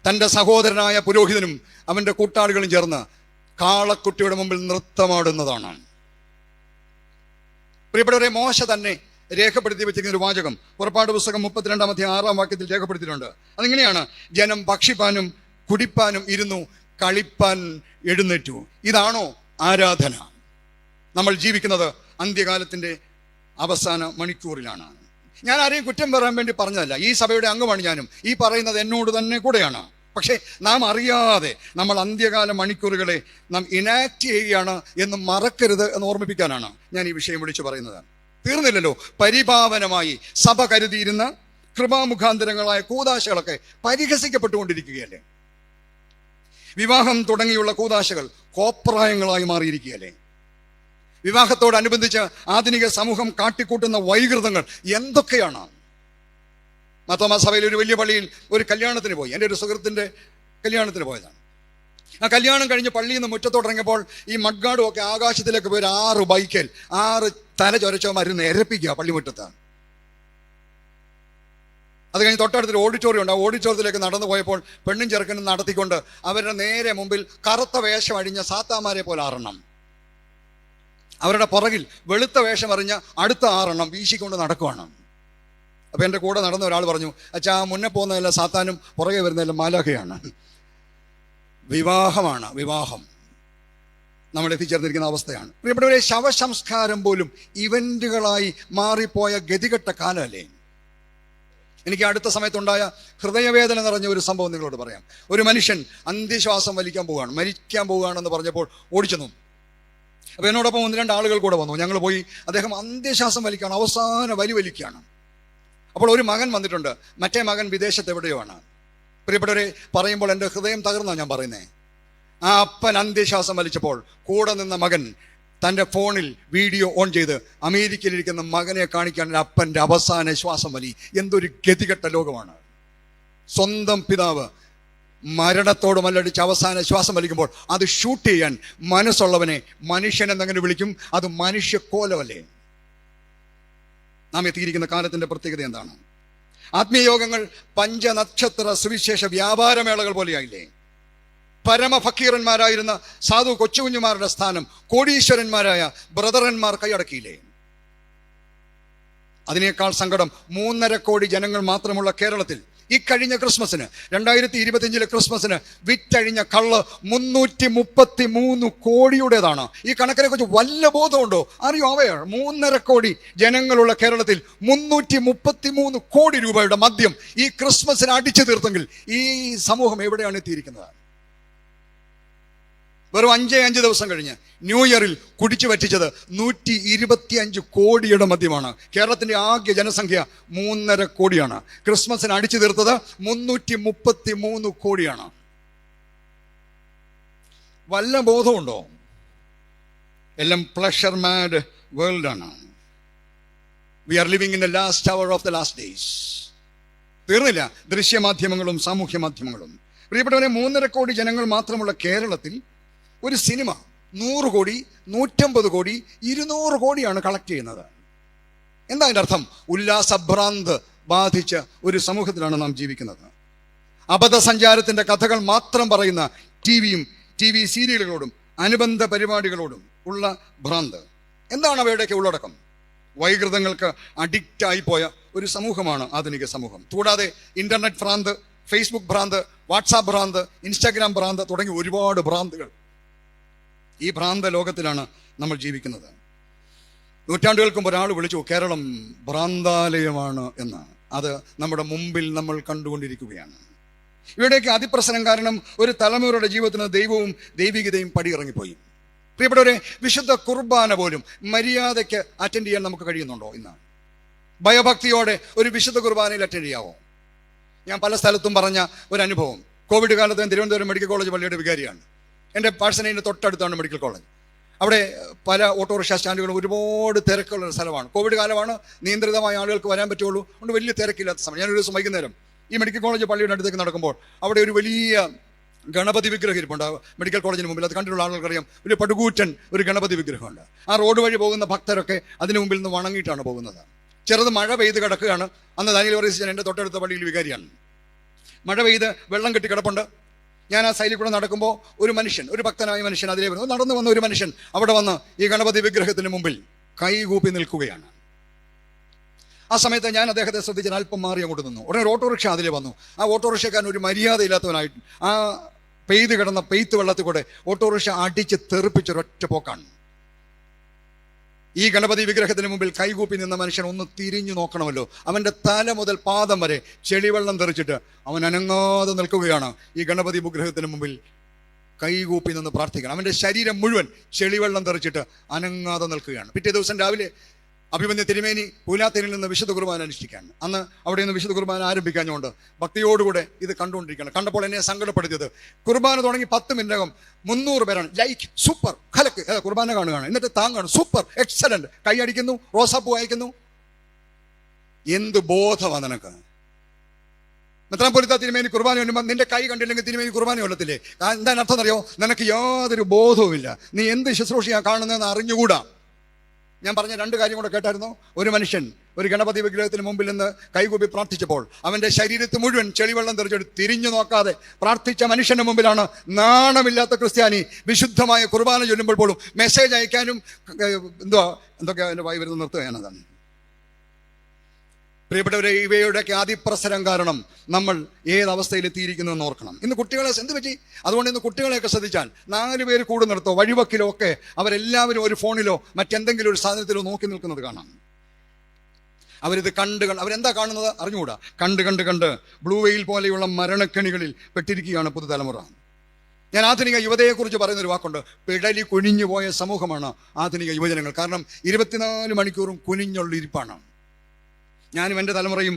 തൻ്റെ സഹോദരനായ പുരോഹിതനും അവൻ്റെ കൂട്ടാളികളും ചേർന്ന് കാളക്കുട്ടിയുടെ മുമ്പിൽ നൃത്തമാടുന്നതാണ്. പ്രിയപ്പെട്ടവരെ, മോശ തന്നെ രേഖപ്പെടുത്തി വെച്ചിരിക്കുന്ന ഒരു വാചകം പുറപ്പാട് പുസ്തകം 32-ാം അധ്യായം 6-ാം വാക്യത്തിൽ രേഖപ്പെടുത്തിയിട്ടുണ്ട്. അതിങ്ങനെയാണ്: ജനം ഭക്ഷിപ്പാനും കുടിപ്പാനും ഇരുന്നു, കളിപ്പാൻ എഴുന്നേറ്റു. ഇതാണോ ആരാധന? നമ്മൾ ജീവിക്കുന്നത് അന്ത്യകാലത്തിൻ്റെ അവസാന മണിക്കൂറിലാണ്. ഞാൻ ആരെയും കുറ്റം പറയാൻ വേണ്ടി പറഞ്ഞതല്ല. ഈ സഭയുടെ അംഗമാണ് ഞാനും. ഈ പറയുന്നത് എന്നോട് തന്നെ കൂടെയാണ്. പക്ഷേ നാം അറിയാതെ നമ്മൾ അന്ത്യകാല മണിക്കൂറുകളെ നാം ഇനാക്ട് ചെയ്യുകയാണ് എന്ന് മറക്കരുത് എന്ന് ഓർമ്മിപ്പിക്കാനാണ് ഞാൻ ഈ വിഷയം വിളിച്ചു പറയുന്നത്. തീർന്നില്ലല്ലോ. പരിപാവനമായി സഭ കരുതിയിരുന്ന കൃപാമുഖാന്തരങ്ങളായ കൂദാശകളൊക്കെ പരിഹസിക്കപ്പെട്ടുകൊണ്ടിരിക്കുകയല്ലേ? വിവാഹം തുടങ്ങിയുള്ള കൂദാശകൾ കോപ്രായങ്ങളായി മാറിയിരിക്കുകയല്ലേ? വിവാഹത്തോടനുബന്ധിച്ച് ആധുനിക സമൂഹം കാട്ടിക്കൂട്ടുന്ന വൈകൃതങ്ങൾ എന്തൊക്കെയാണ്? മാർത്തോമാ സഭയിൽ ഒരു വലിയ പള്ളിയിൽ ഒരു കല്യാണത്തിന് പോയി. എൻ്റെ ഒരു സുഹൃത്തിൻ്റെ കല്യാണത്തിന് പോയതാണ്. ആ കല്യാണം കഴിഞ്ഞ് പള്ളിയിൽ നിന്ന് മുറ്റത്തോട്ടിറങ്ങിയപ്പോൾ ഈ മഡ്ഗാർഡും ഒക്കെ ആകാശത്തിലേക്ക് പോയി 6 ബൈക്കിൽ 6 തല ചൊരച്ചവന്മാരുന്ന് എരപ്പിക്കുക പള്ളിമുറ്റത്ത്. അത് കഴിഞ്ഞ് തൊട്ടടുത്തൊരു ഓഡിറ്റോറിയം ഉണ്ട്. ആ ഓഡിറ്റോറിയത്തിലേക്ക് നടന്നു പോയപ്പോൾ പെണ്ണും ചെറുക്കനും നടത്തിക്കൊണ്ട് അവരുടെ നേരെ മുമ്പിൽ കറുത്ത വേഷം അഴിഞ്ഞ സാത്താമാരെ പോലെ 6 അവരുടെ പുറകിൽ വെളുത്ത വേഷം അറിഞ്ഞ അടുത്ത 6 വീശിക്കൊണ്ട് നടക്കുവാണ്. അപ്പം എൻ്റെ കൂടെ നടന്ന ഒരാൾ പറഞ്ഞു, അച്ഛാ, മുന്നേ പോകുന്നതല്ല സാത്താനും പുറകെ വരുന്നതല്ല മാലാഖയാണ്. വിവാഹമാണ്, വിവാഹം നമ്മൾ എത്തിച്ചേർന്നിരിക്കുന്ന അവസ്ഥയാണ്. പ്രിയപ്പെട്ടവരെ, ശവസംസ്കാരം പോലും ഇവന്റുകളായി മാറിപ്പോയ ഗതികെട്ട കാലമല്ലേ? എനിക്ക് അടുത്ത സമയത്തുണ്ടായ ഹൃദയവേദന നിറഞ്ഞ ഒരു സംഭവം നിങ്ങളോട് പറയാം. ഒരു മനുഷ്യൻ അന്ത്യശ്വാസം വലിക്കാൻ പോവുകയാണ്, മരിക്കാൻ പോവുകയാണെന്ന് പറഞ്ഞപ്പോൾ ഓടിച്ചെന്നു. അപ്പോൾ എന്നോടൊപ്പം 1-2 ആളുകൾ കൂടെ വന്നു. ഞങ്ങൾ പോയി. അദ്ദേഹം അന്ത്യശ്വാസം വലിക്കുകയാണ്, അവസാന വലിക്കുകയാണ്. അപ്പോൾ ഒരു മകൻ വന്നിട്ടുണ്ട്. മറ്റേ മകൻ വിദേശത്ത് എവിടെയോ ആണ്. പ്രിയപ്പെട്ടവരെ, പറയുമ്പോൾ എൻ്റെ ഹൃദയം തകർന്നാണ് ഞാൻ പറയുന്നത്. ആ അപ്പൻ അന്ത്യശ്വാസം വലിച്ചപ്പോൾ കൂടെ നിന്ന മകൻ തൻ്റെ ഫോണിൽ വീഡിയോ ഓൺ ചെയ്ത് അമേരിക്കയിലിരിക്കുന്ന മകനെ കാണിക്കാൻ അപ്പൻ്റെ അവസാന ശ്വാസം വലി. എന്തൊരു ഗതികെട്ട ലോകമാണ്. സ്വന്തം പിതാവ് മരണത്തോട് മല്ലടിച്ച് അവസാന ശ്വാസം വലിക്കുമ്പോൾ അത് ഷൂട്ട് ചെയ്യാൻ മനസ്സുള്ളവനെ മനുഷ്യൻ എന്നങ്ങനെ വിളിക്കും. അത് മനുഷ്യക്കോലമല്ലേ? നാം എത്തിയിരിക്കുന്ന കാലത്തിന്റെ പ്രത്യേകത എന്താണ്? ആത്മീയയോഗങ്ങൾ പഞ്ചനക്ഷത്ര സുവിശേഷ വ്യാപാരമേളകൾ പോലെയായില്ലേ? പരമഫക്കീറന്മാരായിരുന്ന സാധു കൊച്ചുകുഞ്ഞുമാരുടെ സ്ഥാനം കോടീശ്വരന്മാരായ ബ്രദറന്മാർ കൈയടക്കിയില്ലേ? അതിനേക്കാൾ സങ്കടം 3.5 കോടി ജനങ്ങൾ മാത്രമുള്ള കേരളത്തിൽ ഈ കഴിഞ്ഞ ക്രിസ്മസിന് 2025 ക്രിസ്മസിന് വിറ്റഴിഞ്ഞ കള്ള് 333 കോടിയുടേതാണ്. ഈ കണക്കിനെ കുറിച്ച് വല്ല ബോധമുണ്ടോ? അറിയോ? അവയർ 3.5 കോടി ജനങ്ങളുള്ള കേരളത്തിൽ 333 കോടി രൂപയുടെ മദ്യം ഈ ക്രിസ്മസിന് അടിച്ചു തീർത്തെങ്കിൽ ഈ സമൂഹം എവിടെയാണ് എത്തിയിരിക്കുന്നത്? വെറും 5 ദിവസം കഴിഞ്ഞ് ന്യൂ ഇയറിൽ കുടിച്ചു പറ്റിച്ചത് 125 കോടിയുടെ മദ്യമാണ്. കേരളത്തിന്റെ ആകെ ജനസംഖ്യ 3.5 കോടിയാണ്. ക്രിസ്മസിന് അടിച്ചു തീർത്തത് 333 കോടിയാണ്. വല്ല ബോധമുണ്ടോ? എല്ലാം പ്ലഷർ മാഡ് വേൾഡ് ആണ്. We are living in the last hour of the last days. തീർന്നില്ല ദൃശ്യമാധ്യമങ്ങളും സാമൂഹ്യ മാധ്യമങ്ങളും. പ്രിയപ്പെട്ടവരെ, 3.5 കോടി ജനങ്ങൾ മാത്രമുള്ള കേരളത്തിൽ ഒരു സിനിമ 100 കോടി, 150 കോടി, 200 കോടിയാണ് കളക്ട് ചെയ്യുന്നത്. എന്താ അതിൻ്റെ അർത്ഥം? ഉല്ലാസഭ്രാന്ത് ബാധിച്ച ഒരു സമൂഹത്തിലാണ് നാം ജീവിക്കുന്നത്. അബദ്ധസഞ്ചാരത്തിന്റെ കഥകൾ മാത്രം പറയുന്ന ടി വി സീരിയലുകളോടും അനുബന്ധ പരിപാടികളോടും ഉള്ള ഭ്രാന്ത്. എന്താണ് അവയുടെയൊക്കെ ഉള്ളടക്കം? വൈകൃതങ്ങൾക്ക് അഡിക്റ്റ് ആയിപ്പോയ ഒരു സമൂഹമാണ് ആധുനിക സമൂഹം. കൂടാതെ ഇന്റർനെറ്റ് ഭ്രാന്ത്, ഫേസ്ബുക്ക് ഭ്രാന്ത്, വാട്സാപ്പ് ഭ്രാന്ത്, ഇൻസ്റ്റാഗ്രാം ഭ്രാന്ത് തുടങ്ങി ഒരുപാട് ഭ്രാന്തുകൾ. ഈ ഭ്രാന്ത ലോകത്തിലാണ് നമ്മൾ ജീവിക്കുന്നത്. നൂറ്റാണ്ടുകൾക്ക് മുമ്പ് ഒരാൾ വിളിച്ചു കേരളം ഭ്രാന്താലയമാണ് എന്ന്. അത് നമ്മുടെ മുമ്പിൽ നമ്മൾ കണ്ടുകൊണ്ടിരിക്കുകയാണ്. ഇവിടേക്ക് അതിപ്രസരം കാരണം ഒരു തലമുറയുടെ ജീവിതത്തിന് ദൈവവും ദൈവികതയും പടിയിറങ്ങിപ്പോയി. പ്രിയപ്പെട്ടവരെ, വിശുദ്ധ കുർബാന പോലും മര്യാദയ്ക്ക് അറ്റൻഡ് ചെയ്യാൻ നമുക്ക് കഴിയുന്നുണ്ടോ ഇന്ന്? ഭയഭക്തിയോടെ ഒരു വിശുദ്ധ കുർബാനയിൽ അറ്റൻഡ് ചെയ്യാവോ? ഞാൻ പല സ്ഥലത്തും പറഞ്ഞ ഒരു അനുഭവം. കോവിഡ് കാലത്ത് ഞാൻ തിരുവനന്തപുരം മെഡിക്കൽ കോളേജ് പള്ളിയുടെ വികാരിയാണ്. എൻ്റെ പാഴ്സനേൻ്റെ തൊട്ടടുത്താണ് മെഡിക്കൽ കോളേജ്. അവിടെ പല ഓട്ടോറിക്ഷ സ്റ്റാൻഡുകളും ഒരുപാട് തിരക്കുള്ള ഒരു സ്ഥലമാണ്. കോവിഡ് കാലമാണ്, നിയന്ത്രിതമായ ആളുകൾക്ക് വരാൻ പറ്റുള്ളൂ. അതുകൊണ്ട് വലിയ തിരക്കില്ലാത്ത സമയം. ഞാനൊരു ദിവസം വൈകുന്നേരം ഈ മെഡിക്കൽ കോളേജ് പള്ളിയുടെ അടുത്തേക്ക് നടക്കുമ്പോൾ അവിടെ ഒരു വലിയ ഗണപതി വിഗ്രഹം ഇരിപ്പുണ്ട് മെഡിക്കൽ കോളേജിന് മുമ്പിൽ. അത് കണ്ടിട്ടുള്ള ആളുകൾക്കറിയാം, ഒരു പടുകൂറ്റൻ ഒരു ഗണപതി വിഗ്രഹമുണ്ട്. ആ റോഡ് വഴി പോകുന്ന ഭക്തരൊക്കെ അതിന് മുമ്പിൽ നിന്ന് വണങ്ങിയിട്ടാണ് പോകുന്നത്. ചെറുത് മഴ പെയ്ത് കിടക്കുകയാണ്. അന്ന് ദാനിയേൽ വർഗീസ് എൻ്റെ തൊട്ടടുത്ത പള്ളിയിൽ വികാരിയാണ്. മഴ പെയ്ത് വെള്ളം കെട്ടി കിടപ്പുണ്ട്. ഞാൻ ആ സൈഡിൽ കൂടെ നടക്കുമ്പോൾ ഒരു മനുഷ്യൻ, ഒരു ഭക്തനായ മനുഷ്യൻ അതിലേ വരുന്നു. നടന്നു വന്ന ഒരു മനുഷ്യൻ അവിടെ വന്ന് ഈ ഗണപതി വിഗ്രഹത്തിന് മുമ്പിൽ കൈകൂപ്പി നിൽക്കുകയാണ്. ആ സമയത്ത് ഞാൻ അദ്ദേഹത്തെ ശ്രദ്ധിച്ചാൽ അല്പം മാറി അങ്ങോട്ട് നിന്നു. ഉടനെ ഒരു ഓട്ടോറിക്ഷ അതിലേ വന്നു. ആ ഓട്ടോറിക്ഷക്കാരൻ ഒരു മര്യാദയില്ലാത്തവനായിട്ട് ആ പെയ്ത് കിടന്ന പെയ്ത്ത് വെള്ളത്തിൽ കൂടെ ഓട്ടോറിക്ഷ അടിച്ച് തെറിപ്പിച്ചൊരൊറ്റ പോക്കാണ്. ഈ ഗണപതി വിഗ്രഹത്തിന് മുമ്പിൽ കൈകൂപ്പി നിന്ന മനുഷ്യൻ ഒന്ന് തിരിഞ്ഞു നോക്കണമല്ലോ. അവൻ്റെ തല മുതൽ പാദം വരെ ചെളിവെള്ളം തെറിച്ചിട്ട് അവൻ അനങ്ങാതെ നിൽക്കുകയാണ്. ഈ ഗണപതി വിഗ്രഹത്തിന് മുമ്പിൽ കൈകൂപ്പി നിന്ന് പ്രാർത്ഥിക്കണം. അവൻ്റെ ശരീരം മുഴുവൻ ചെളിവെള്ളം തെറിച്ചിട്ട് അനങ്ങാതെ നിൽക്കുകയാണ്. പിറ്റേ ദിവസം രാവിലെ അഭിമന്യ തിരുമേനി പൂലാത്തേനിൽ നിന്ന് വിശുദ്ധ കുർബാന അനുഷ്ഠിക്കുകയാണ്. അന്ന് അവിടെ നിന്ന് വിശുദ്ധ കുർബാന ആരംഭിക്കാഞ്ഞുകൊണ്ട് ഭക്തിയോടുകൂടെ ഇത് കണ്ടുകൊണ്ടിരിക്കുകയാണ്. കണ്ടപ്പോൾ എന്നെ സങ്കടപ്പെടുത്തിയത്, കുർബാന തുടങ്ങി 10 മിനിറ്റകം 300 പേരാണ് ലൈക്ക്, സൂപ്പർ, ഖലക്ക്, കുർബാന കാണുകയാണ്. എന്നിട്ട് താങ്കാണ്, സൂപ്പർ, എക്സലന്റ്, കൈയടിക്കുന്നു, റോസാപ്പൂ അയക്കുന്നു. എന്ത് ബോധമാണ് നിനക്ക്? മെത്രാപ്പൊലീത്ത തിരുമേനി കുർബാന കൊല്ലുമ്പോൾ നിന്റെ കൈ കണ്ടില്ലെങ്കിൽ തിരുമേനി കുർബാന കൊല്ലത്തില്ലേ? എന്താണ് അർത്ഥം അറിയോ? നിനക്ക് യാതൊരു ബോധവുമില്ല. നീ എന്ത് ശുശ്രൂഷയാണ് കാണുന്നതെന്ന് അറിഞ്ഞുകൂടാ. ഞാൻ പറഞ്ഞ 2 കാര്യം കൂടെ കേട്ടായിരുന്നു. ഒരു മനുഷ്യൻ ഒരു ഗണപതി വിഗ്രഹത്തിന് മുമ്പിൽ നിന്ന് കൈകൂപ്പി പ്രാർത്ഥിച്ചപ്പോൾ അവൻ്റെ ശരീരത്തിൽ മുഴുവൻ ചെളിവെള്ളം തെറിച്ചിട്ട് തിരിഞ്ഞു നോക്കാതെ പ്രാർത്ഥിച്ച മനുഷ്യന്റെ മുമ്പിലാണ് നാണമില്ലാത്ത ക്രിസ്ത്യാനി വിശുദ്ധമായ കുർബാന ചൊല്ലുമ്പോൾ പോലും മെസ്സേജ് അയക്കാനും എന്തൊക്കെ അതിൻ്റെ വായി വരുന്ന നിർത്തുകയാണതാണ്. പ്രിയപ്പെട്ടവരെ, ഇവയുടെയൊക്കെ അതിപ്രസരം കാരണം നമ്മൾ ഏതവസ്ഥയിൽ എത്തിയിരിക്കുന്നു എന്ന് ഓർക്കണം. ഇന്ന് കുട്ടികളെ എന്ത് പറ്റി? അതുകൊണ്ട് ഇന്ന് കുട്ടികളെയൊക്കെ ശ്രദ്ധിച്ചാൽ 4 പേര് കൂടുന്നിടത്തോ വഴിവക്കിലോ ഒക്കെ അവരെല്ലാവരും ഒരു ഫോണിലോ മറ്റെന്തെങ്കിലും ഒരു സാധനത്തിലോ നോക്കി നിൽക്കുന്നത് കാണാം. അവരിത് അവരെന്താ കാണുന്നത് അറിഞ്ഞുകൂടാ. കണ്ട് ബ്ലൂ വെയിൽ പോലെയുള്ള മരണക്കെണികളിൽ പെട്ടിരിക്കുകയാണ് പുതുതലമുറ. ഞാൻ ആധുനിക യുവതയെക്കുറിച്ച് പറയുന്നൊരു വാക്കുണ്ട്. പിടലി കുനിഞ്ഞു പോയ സമൂഹമാണ് ആധുനിക യുവജനങ്ങൾ. കാരണം 24 മണിക്കൂറും കുനിഞ്ഞുള്ളിരിപ്പാണ്. ഞാനും എൻ്റെ തലമുറയും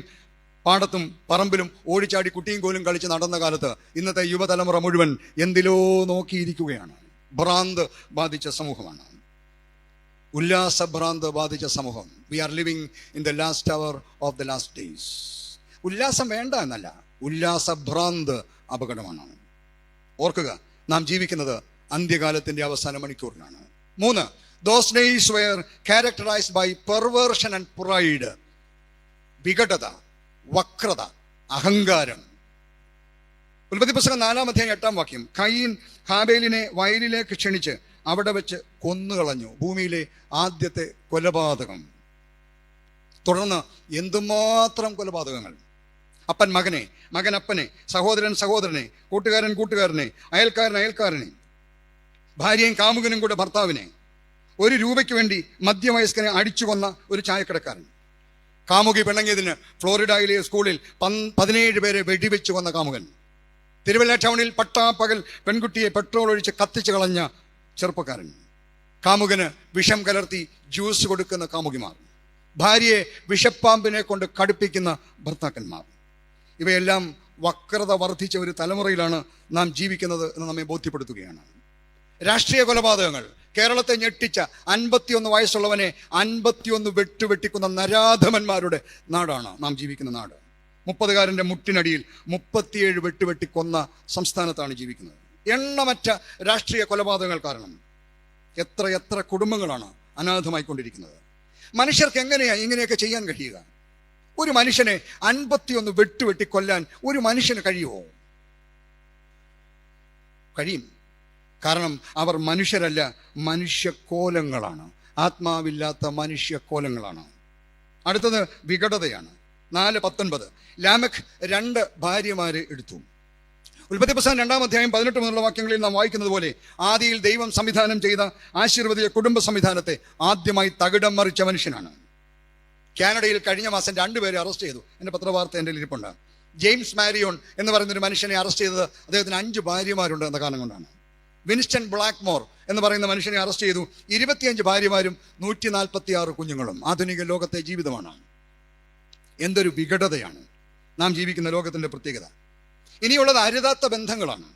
പാടത്തും പറമ്പിലും ഓടിച്ചാടി കുട്ടിയും കോലും കളിച്ച് നടന്ന കാലത്ത് ഇന്നത്തെ യുവതലമുറ മുഴുവൻ എന്തിലോ നോക്കിയിരിക്കുകയാണ്. ഭ്രാന്ത് ബാധിച്ച സമൂഹമാണ്. ഉല്ലാസഭ്രാന്ത് ബാധിച്ച സമൂഹം. We are living in the last hour of the last days. ഉല്ലാസം വേണ്ട എന്നല്ല, ഉല്ലാസഭ്രാന്ത് അപകടമാണ്. ഓർക്കുക, നാം ജീവിക്കുന്നത് അന്ത്യകാലത്തിന്റെ അവസാന മണിക്കൂറിലാണ്. 3, those days were characterized by perversion and pride. വികടത, വക്രത, അഹങ്കാരം. ഉൽപ്പത്തി പുസ്തകം 4-ാം അധ്യായം 8-ാം വാക്യം. കയീൻ ഹാബേലിനെ വയലിലേക്ക് ക്ഷണിച്ച് അവിടെ വെച്ച് കൊന്നുകളഞ്ഞു. ഭൂമിയിലെ ആദ്യത്തെ കൊലപാതകം. തുടർന്ന് എന്തുമാത്രം കൊലപാതകങ്ങൾ. അപ്പൻ മകനെ, മകൻ അപ്പനെ, സഹോദരൻ സഹോദരനെ, കൂട്ടുകാരൻ കൂട്ടുകാരനെ, അയൽക്കാരൻ അയൽക്കാരനെ, ഭാര്യയും കാമുകനും കൂടെ ഭർത്താവിനെ, 1 രൂപയ്ക്ക് വേണ്ടി മധ്യവയസ്കനെ അടിച്ചു കൊന്ന ഒരു ചായക്കടക്കാരൻ, കാമുകി പിണങ്ങിയതിന് ഫ്ലോറിഡയിലെ സ്കൂളിൽ 17 പേരെ വെടിവെച്ചു കൊന്ന കാമുകൻ, തിരുവല്ല ടൗണിൽ പട്ടാപ്പകൽ പെൺകുട്ടിയെ പെട്രോൾ ഒഴിച്ച് കത്തിച്ചു കളഞ്ഞ ചെറുപ്പക്കാരൻ, കാമുകന് വിഷം കലർത്തി ജ്യൂസ് കൊടുക്കുന്ന കാമുകിമാർ, ഭാര്യയെ വിഷപ്പാമ്പിനെ കൊണ്ട് കടുപ്പിക്കുന്ന ഭർത്താക്കന്മാർ. ഇവയെല്ലാം വക്രത വർദ്ധിച്ച ഒരു തലമുറയിലാണ് നാം ജീവിക്കുന്നത് എന്ന് നമ്മെ ബോധ്യപ്പെടുത്തുകയാണ്. രാഷ്ട്രീയ കൊലപാതകങ്ങൾ. കേരളത്തെ ഞെട്ടിച്ച 51 വയസ്സുള്ളവനെ 51 വെട്ടുവെട്ടിക്കുന്ന നരാധമന്മാരുടെ നാടാണ് നാം ജീവിക്കുന്ന നാട്. 30കാരൻ്റെ മുട്ടിനടിയിൽ 37 വെട്ടുവെട്ടിക്കൊന്ന സംസ്ഥാനത്താണ് ജീവിക്കുന്നത്. എണ്ണമറ്റ രാഷ്ട്രീയ കൊലപാതകങ്ങൾ കാരണം എത്ര കുടുംബങ്ങളാണ് അനാഥമായിക്കൊണ്ടിരിക്കുന്നത്. മനുഷ്യർക്ക് എങ്ങനെയാണ് ഇങ്ങനെയൊക്കെ ചെയ്യാൻ കഴിയുക? ഒരു മനുഷ്യനെ 51 വെട്ടുവെട്ടി കൊല്ലാൻ ഒരു മനുഷ്യന് കഴിയുമോ? കഴിയും. കാരണം അവർ മനുഷ്യരല്ല, മനുഷ്യക്കോലങ്ങളാണ്. ആത്മാവില്ലാത്ത മനുഷ്യക്കോലങ്ങളാണ്. അടുത്തത് വികടതയാണ്. 4:19. ലാമെക്ക് 2 ഭാര്യമാരെ എടുത്തു. ഉൽപ്പത്തി പുസ്തകം 2-ാം അധ്യായം 18 മുതലുള്ള വാക്യങ്ങളിൽ നാം വായിക്കുന്നത് പോലെ, ആദിയിൽ ദൈവം സംവിധാനം ചെയ്ത ആശീർവദിച്ച കുടുംബ സംവിധാനത്തെ ആദ്യമായി തകിടം മറിച്ച മനുഷ്യനാണ്. കാനഡയിൽ കഴിഞ്ഞ മാസം 2 പേരെ അറസ്റ്റ് ചെയ്തു. എൻ്റെ പത്രവാർത്ത എൻ്റെ ഇരിപ്പുണ്ട്. ജെയിംസ് മാരിയോൺ എന്ന് പറയുന്നൊരു മനുഷ്യനെ അറസ്റ്റ് ചെയ്തത് അദ്ദേഹത്തിന് 5 ഭാര്യമാരുണ്ട് എന്ന കാരണം കൊണ്ടാണ്. വിൻസ്റ്റൺ ബ്ലാക്ക്മോർ എന്ന് പറയുന്ന മനുഷ്യനെ അറസ്റ്റ് ചെയ്തു. 25 ഭാര്യമാരും 146 കുഞ്ഞുങ്ങളും. ആധുനിക ലോകത്തെ ജീവിതമാണ്. എന്തൊരു വികടതയാണ് നാം ജീവിക്കുന്ന ലോകത്തിൻ്റെ പ്രത്യേകത. ഇനിയുള്ളത് അരുതാത്ത ബന്ധങ്ങളാണ്.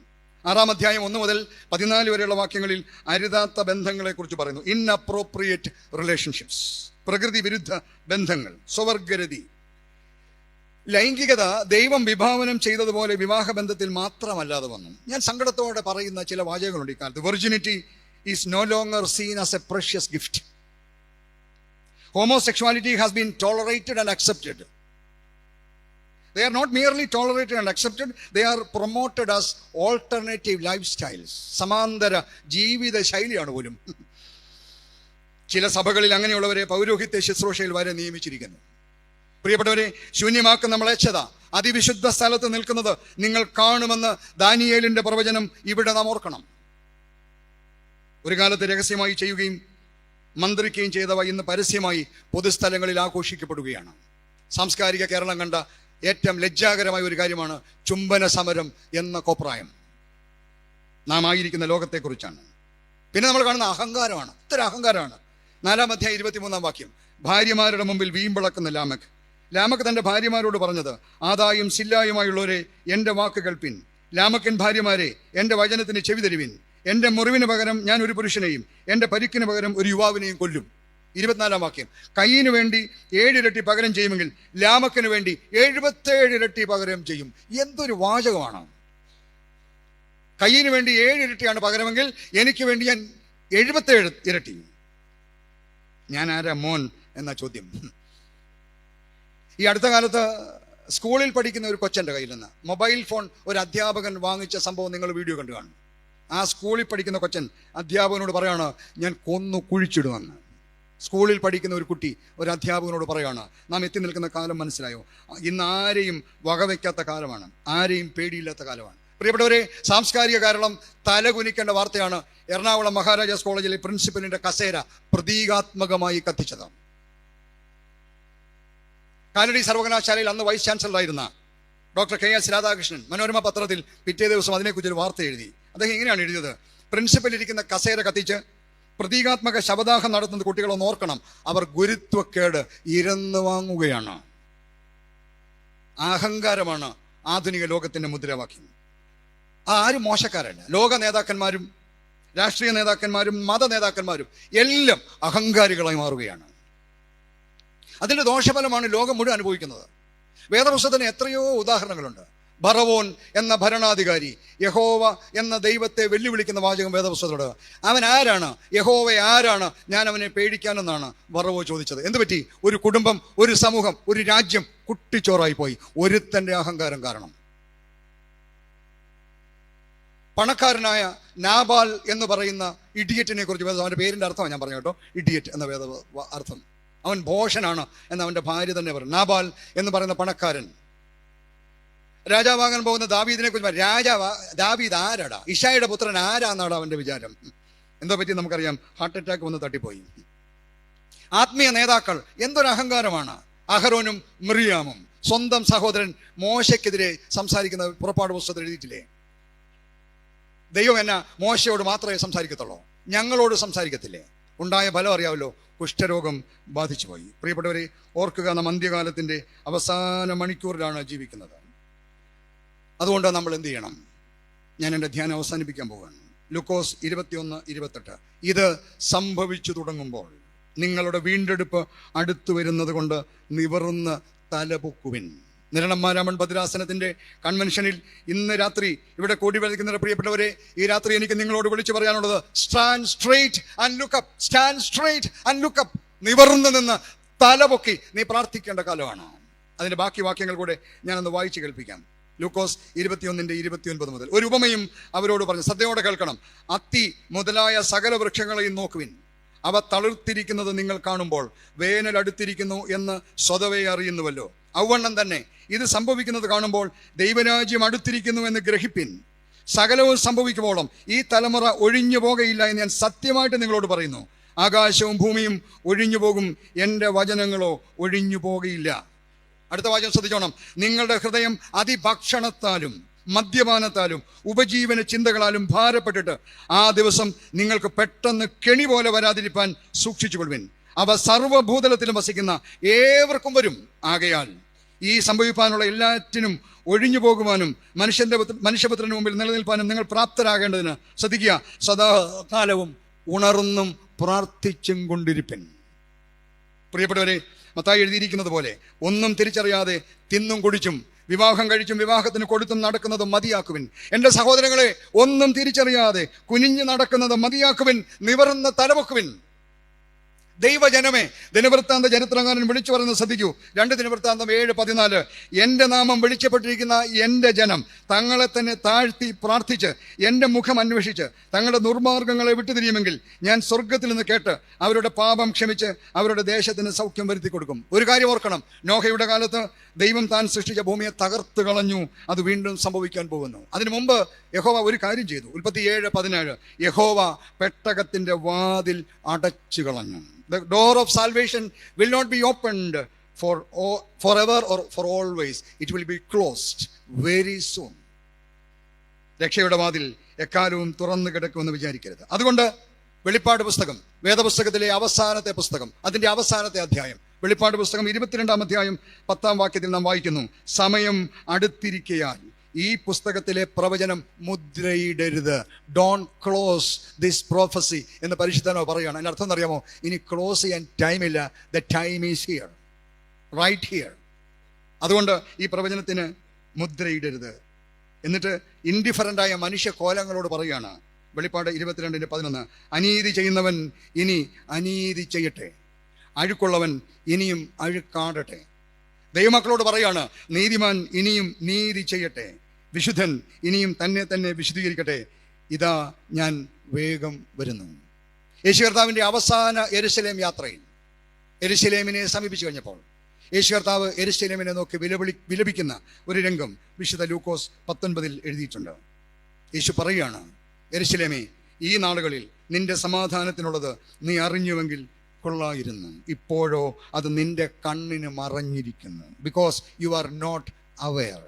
6-ാം അധ്യായം 1 മുതൽ 14 വരെയുള്ള വാക്യങ്ങളിൽ അരുതാത്ത ബന്ധങ്ങളെക്കുറിച്ച് പറയുന്നു. ഇൻഅപ്രോപ്രിയേറ്റ് റിലേഷൻഷിപ്സ്, പ്രകൃതി വിരുദ്ധ ബന്ധങ്ങൾ, സ്വവർഗരതി. ലൈംഗികത ദൈവം വിഭാവനം ചെയ്തതുപോലെ വിവാഹബന്ധത്തിൽ മാത്രമല്ലാതെ വന്നു. ഞാൻ സങ്കടത്തോടെ പറയുന്ന ചില വാചകങ്ങളുണ്ട് ഇക്കാലത്ത്. Virginity is no longer seen as a precious gift. Homosexuality has been tolerated and accepted. They are not merely tolerated and accepted, they are promoted as alternative lifestyles. സമാന്തര ജീവിത ശൈലിയാണ് പോലും. ചില സഭകളിൽ അങ്ങനെയുള്ളവരെ പൗരോഹിത്യ ശുശ്രൂഷയിൽ വരെ നിയമിച്ചിരിക്കുന്നു. പ്രിയപ്പെട്ടവരെ, ശൂന്യമാക്കുന്ന മ്ലേച്ഛത അതിവിശുദ്ധ സ്ഥലത്ത് നിൽക്കുന്നത് നിങ്ങൾ കാണുമെന്ന് ദാനിയേലിന്റെ പ്രവചനം ഇവിടെ നാം ഓർക്കണം. ഒരു കാലത്ത് രഹസ്യമായി ചെയ്യുകയും മന്ത്രിക്കുകയും ചെയ്തവ ഇന്ന് പരസ്യമായി പൊതുസ്ഥലങ്ങളിൽ ആഘോഷിക്കപ്പെടുകയാണ്. സാംസ്കാരിക കേരളം കണ്ട ഏറ്റവും ലജ്ജാകരമായ ഒരു കാര്യമാണ് ചുംബന സമരം എന്ന കോപ്രായം. നാം ആയിരിക്കുന്ന ലോകത്തെക്കുറിച്ചാണ്. പിന്നെ നമ്മൾ കാണുന്ന അഹങ്കാരമാണ്. ഇത്ര അഹങ്കാരമാണ്. 4-ാം അധ്യായം 23-ാം വാക്യം. ഭാര്യമാരുടെ മുമ്പിൽ വീമ്പിളക്കുന്ന ലാമക്ക് തൻ്റെ ഭാര്യമാരോട് പറഞ്ഞത്, ആദായും സില്ലായുമായുള്ളവരെ എൻ്റെ വാക്ക് കേൾപ്പിൻ. ലാമക്കൻ ഭാര്യമാരെ, എൻ്റെ വചനത്തിന് ചെവി തരുവിൻ. എൻ്റെ മുറിവിന് പകരം ഞാൻ ഒരു പുരുഷനെയും എൻ്റെ പരിക്കിന് പകരം ഒരു യുവാവിനെയും കൊല്ലും. 24-ാം വാക്യം. കയ്യിന് വേണ്ടി 7 ഇരട്ടി പകരം ചെയ്യുമെങ്കിൽ ലാമക്കിന് വേണ്ടി 77 ഇരട്ടി പകരം ചെയ്യും. എന്തൊരു വാചകമാണ്! കയ്യിന് വേണ്ടി 7 ഇരട്ടിയാണ് പകരമെങ്കിൽ എനിക്ക് വേണ്ടി ഞാൻ 77 ഇരട്ടി. ഞാൻ ആരാ മോൻ എന്ന ചോദ്യം. ഈ അടുത്ത കാലത്ത് സ്കൂളിൽ പഠിക്കുന്ന ഒരു കൊച്ചൻ്റെ കയ്യിൽ നിന്ന് മൊബൈൽ ഫോൺ ഒരു അധ്യാപകൻ വാങ്ങിച്ച സംഭവം നിങ്ങൾ വീഡിയോ കണ്ടു കാണും. ആ സ്കൂളിൽ പഠിക്കുന്ന കൊച്ചൻ അധ്യാപകനോട് പറയാണ്, ഞാൻ കൊന്നു കുഴിച്ചിടുമെന്ന്. സ്കൂളിൽ പഠിക്കുന്ന ഒരു കുട്ടി ഒരു അധ്യാപകനോട് പറയാണ്. നാം എത്തി നിൽക്കുന്ന കാലം മനസ്സിലായോ? ഇന്ന് ആരെയും വകവയ്ക്കാത്ത കാലമാണ്, ആരെയും പേടിയില്ലാത്ത കാലമാണ്. പ്രിയപ്പെട്ടവരെ, സാംസ്കാരിക കേരളം തലകുനിക്കേണ്ട വാർത്തയാണ് എറണാകുളം മഹാരാജാസ് കോളേജിലെ പ്രിൻസിപ്പലിന്റെ കസേര പ്രതീകാത്മകമായി കത്തിച്ചത്. കാലടി സർവകലാശാലയിൽ അന്ന് വൈസ് ചാൻസലറായിരുന്ന ഡോക്ടർ KS രാധാകൃഷ്ണൻ മനോരമ പത്രത്തിൽ പിറ്റേ ദിവസം അതിനെക്കുറിച്ചൊരു വാർത്ത എഴുതി. അദ്ദേഹം ഇങ്ങനെയാണ് എഴുതിയത്: പ്രിൻസിപ്പൽ ഇരിക്കുന്ന കസേര കത്തിച്ച് പ്രതീകാത്മക ശവദാഹം നടത്തുന്ന കുട്ടികളൊന്ന് ഓർക്കണം, അവർ ഗുരുത്വക്കേട് ഇരന്നു വാങ്ങുകയാണ്. അഹങ്കാരമാണ് ആധുനിക ലോകത്തിന്റെ മുദ്രാവാക്യം. ആരും മോശക്കാരല്ല. ലോക നേതാക്കന്മാരും രാഷ്ട്രീയ നേതാക്കന്മാരും മത നേതാക്കന്മാരും എല്ലാം അഹങ്കാരികളായി മാറുകയാണ്. അതിൻ്റെ ദോഷഫലമാണ് ലോകം മുഴുവൻ അനുഭവിക്കുന്നത്. വേദപുസ്തകത്തിന് എത്രയോ ഉദാഹരണങ്ങളുണ്ട്. ഭറവോൻ എന്ന ഭരണാധികാരി യഹോവ എന്ന ദൈവത്തെ വെല്ലുവിളിക്കുന്ന വാചകം വേദപുസ്തകത്തോട്. അവൻ ആരാണ്? യഹോവ ആരാണ് ഞാൻ അവനെ പേടിക്കാനെന്നാണ് ഭറവോ ചോദിച്ചത്. എന്ത് പറ്റി? ഒരു കുടുംബം, ഒരു സമൂഹം, ഒരു രാജ്യം കുട്ടിച്ചോറായി പോയി ഒരുത്തൻ്റെ അഹങ്കാരം കാരണം. പണക്കാരനായ നാബാൽ എന്ന് പറയുന്ന ഇഡിയറ്റിനെ കുറിച്ച് അവൻ്റെ പേരിൻ്റെ അർത്ഥമാണ് ഞാൻ പറഞ്ഞു കേട്ടോ. ഇഡിയറ്റ് എന്ന വേദ അർത്ഥം. അവൻ ഭോഷനാണ് എന്ന് അവൻ്റെ ഭാര്യ തന്നെ പറഞ്ഞു. നാബാൽ എന്ന് പറയുന്ന പണക്കാരൻ രാജാവാകാൻ പോകുന്ന ദാവീദിനെ കുറിച്ച് ദാവീദ് ആരാടാ? ഇശായിയുടെ പുത്രൻ ആരാന്നാണ് അവൻ്റെ വിചാരം. എന്തോ പറ്റി നമുക്കറിയാം. ഹാർട്ട് അറ്റാക്ക് വന്ന് തട്ടിപ്പോയി. ആത്മീയ നേതാക്കൾ എന്തൊരു അഹങ്കാരമാണ്. അഹരോനും മിറിയാമും സ്വന്തം സഹോദരൻ മോശയ്ക്കെതിരെ സംസാരിക്കുന്ന പുറപ്പാട് പുസ്തകത്തിൽ എഴുതിയിട്ടില്ലേ? ദൈവം എന്നാ മോശയോട് മാത്രമേ സംസാരിക്കത്തുള്ളൂ, ഞങ്ങളോട് സംസാരിക്കത്തില്ലേ? ഉണ്ടായ ഫലം അറിയാമല്ലോ, കുഷ്ഠരോഗം ബാധിച്ചു പോയി. പ്രിയപ്പെട്ടവരെ, ഓർക്കുക, നാം അന്ത്യകാലത്തിൻ്റെ അവസാന മണിക്കൂറിലാണ് ജീവിക്കുന്നത്. അതുകൊണ്ട് നമ്മൾ എന്ത് ചെയ്യണം? ഞാൻ എൻ്റെ ധ്യാനം അവസാനിപ്പിക്കാൻ പോവുകയാണ്. ലൂക്കോസ് 21:28. ഇത് സംഭവിച്ചു തുടങ്ങുമ്പോൾ നിങ്ങളുടെ വീണ്ടെടുപ്പ് അടുത്തു വരുന്നത് കൊണ്ട് നിവർന്ന് തലപൊക്കുവിൻ. നിരണന്മാരാമൻ ഭദ്രാസനത്തിൻ്റെ കൺവെൻഷനിൽ ഇന്ന് രാത്രി ഇവിടെ കൂടി വരയ്ക്കുന്ന പ്രിയപ്പെട്ടവരെ, ഈ രാത്രി എനിക്ക് നിങ്ങളോട് വിളിച്ചു പറയാനുള്ളത്, stand straight and look up. Stand straight and look up. നിവർന്ന് നിന്ന് തലപൊക്കി നീ പ്രാർത്ഥിക്കേണ്ട കാലമാണ്. അതിൻ്റെ ബാക്കി വാക്യങ്ങൾ കൂടെ ഞാനൊന്ന് വായിച്ച് കേൾപ്പിക്കാം. ലൂക്കോസ് 21:29 മുതൽ. ഒരു ഉപമയും അവരോട് പറഞ്ഞു, ശ്രദ്ധയോടെ കേൾക്കണം. അത്തി മുതലായ സകല വൃക്ഷങ്ങളെയും നോക്കുവിൻ. അവ തളിർത്തിരിക്കുന്നത് നിങ്ങൾ കാണുമ്പോൾ വേനൽ അടുത്തിരിക്കുന്നു എന്ന് സ്വതവേ അറിയുന്നുവല്ലോ. ഔവണ്ണം തന്നെ ഇത് സംഭവിക്കുന്നത് കാണുമ്പോൾ ദൈവരാജ്യം അടുത്തിരിക്കുന്നു എന്ന് ഗ്രഹിപ്പിൻ. സകലവും സംഭവിക്കുമ്പോഴും ഈ തലമുറ ഒഴിഞ്ഞു പോകയില്ല എന്ന് ഞാൻ സത്യമായിട്ട് നിങ്ങളോട് പറയുന്നു. ആകാശവും ഭൂമിയും ഒഴിഞ്ഞു പോകും, എൻ്റെ വചനങ്ങളോ ഒഴിഞ്ഞു പോകയില്ല. അടുത്ത വാചകം ശ്രദ്ധിച്ചോണം. നിങ്ങളുടെ ഹൃദയം അതിഭക്ഷണത്താലും മദ്യപാനത്താലും ഉപജീവന ചിന്തകളാലും ഭാരപ്പെട്ടിട്ട് ആ ദിവസം നിങ്ങൾക്ക് പെട്ടെന്ന് കെണി പോലെ വരാതിരിപ്പാൻ സൂക്ഷിച്ചുകൊള്ളുവിൻ. അവ സർവ്വഭൂതലത്തിലും വസിക്കുന്ന ഏവർക്കും വരും. ആകയാൽ ഈ സംഭവിപ്പാനുള്ള എല്ലാറ്റിനും ഒഴിഞ്ഞു പോകുവാനും മനുഷ്യപുത്രന് മുമ്പിൽ നിലനിൽപ്പാനും നിങ്ങൾ പ്രാപ്തരാകേണ്ടതിന് ശ്രദ്ധിക്കുക. സദാകാലവും ഉണർന്നും പ്രാർത്ഥിച്ചും കൊണ്ടിരിപ്പൻ. പ്രിയപ്പെട്ടവരെ, മത്തായി എഴുതിയിരിക്കുന്നത് പോലെ ഒന്നും തിരിച്ചറിയാതെ തിന്നും കുടിച്ചും വിവാഹം കഴിച്ചും വിവാഹത്തിന് കൊടുത്തും നടക്കുന്നത് മതിയാക്കുവിൻ. എൻ്റെ സഹോദരങ്ങളെ, ഒന്നും തിരിച്ചറിയാതെ കുനിഞ്ഞു നടക്കുന്നത് മതിയാക്കുവിൻ, നിവർന്ന് തലപൊക്കുവിൻ. ദൈവജനമേ, ദിനവൃത്താന്ത ചരിത്രകാരൻ വിളിച്ചു പറയുന്നത് ശ്രദ്ധിക്കൂ. 2 ദിനവൃത്താന്തം 7:14. എൻ്റെ നാമം വിളിക്കപ്പെട്ടിരിക്കുന്ന എൻ്റെ ജനം തങ്ങളെ തന്നെ താഴ്ത്തി പ്രാർത്ഥിച്ച് എൻ്റെ മുഖം അന്വേഷിച്ച് തങ്ങളുടെ ദുർമാർഗങ്ങളെ വിട്ടുതിരിയുമെങ്കിൽ ഞാൻ സ്വർഗത്തിൽ നിന്ന് കേട്ട് അവരുടെ പാപം ക്ഷമിച്ച് അവരുടെ ദേശത്തിന് സൗഖ്യം വരുത്തി കൊടുക്കും. ഒരു കാര്യം ഓർക്കണം, നോഹയുടെ കാലത്ത് ദൈവം താൻ സൃഷ്ടിച്ച ഭൂമിയെ തകർത്ത് കളഞ്ഞു. അത് വീണ്ടും സംഭവിക്കാൻ പോകുന്നു. അതിനു മുമ്പ് യഹോവ ഒരു കാര്യം ചെയ്തു. ഉൽപ്പത്തി 7:17. യഹോവ പെട്ടകത്തിൻ്റെ വാതിൽ അടച്ചു കളഞ്ഞു. The door of salvation will not be opened forever or for always. It will be closed very soon. രക്ഷയുടെ വാതിൽ എക്കാലവും തുറന്നു കിടക്കുമെന്ന് വിചാരിക്കരുത്. അതുകൊണ്ട് വെളിപ്പാട് പുസ്തകം, വേദപുസ്തകത്തിലെ അവസാനത്തെ പുസ്തകം, അതിൻ്റെ അവസാനത്തെ അധ്യായം, വെളിപ്പാട് പുസ്തകം 22-ാം അധ്യായം 10-ാം വാക്യത്തിൽ നാം വായിക്കുന്നു, സമയം അടുത്തിരിക്കയാൽ ഈ പുസ്തകത്തിലെ പ്രവചനം മുദ്രയിടരുത്. ഡോണ്ട് ക്ലോസ് ദിസ് പ്രോഫസി എന്ന് പരിശുദ്ധനോ പറയുകയാണ്. അതിൻ്റെ അർത്ഥം എന്നറിയാമോ? ഇനി ക്ലോസ് ചെയ്യാൻ ടൈമില്ല. The time is here, right here. അതുകൊണ്ട് ഈ പ്രവചനത്തിന് മുദ്രയിടരുത്. എന്നിട്ട് ഇൻഡിഫറൻ്റായ മനുഷ്യ കോലങ്ങളോട് പറയുകയാണ്. വെളിപ്പാട് 22:11. അനീതി ചെയ്യുന്നവൻ ഇനി അനീതി ചെയ്യട്ടെ, അഴുക്കുള്ളവൻ ഇനിയും അഴുക്കാടട്ടെ. ദൈവമക്കളോട് പറയാണ്, നീതിമാൻ ഇനിയും നീതി ചെയ്യട്ടെ, വിശുദ്ധൻ ഇനിയും തന്നെ തന്നെ വിശുദ്ധീകരിക്കട്ടെ. ഇതാ ഞാൻ വേഗം വരുന്നു. യേശു കർത്താവിൻ്റെ അവസാന യെരുശലേം യാത്രയിൽ യെരുശലേമിനെ സമീപിച്ചു കഴിഞ്ഞപ്പോൾ യേശു കർത്താവ് യെരുശലേമിനെ നോക്കി വിലപിക്കുന്ന ഒരു രംഗം വിശുദ്ധ ലൂക്കോസ് 19 എഴുതിയിട്ടുണ്ട്. യേശു പറയുകയാണ്, യെരുശലേമേ, ഈ നാളുകളിൽ നിന്റെ സമാധാനത്തിനുള്ളത് നീ അറിഞ്ഞുവെങ്കിൽ കൊള്ളായിരുന്നു. ഇപ്പോഴോ അത് നിന്റെ കണ്ണിന് മറഞ്ഞിരിക്കുന്നു. Because you are not aware.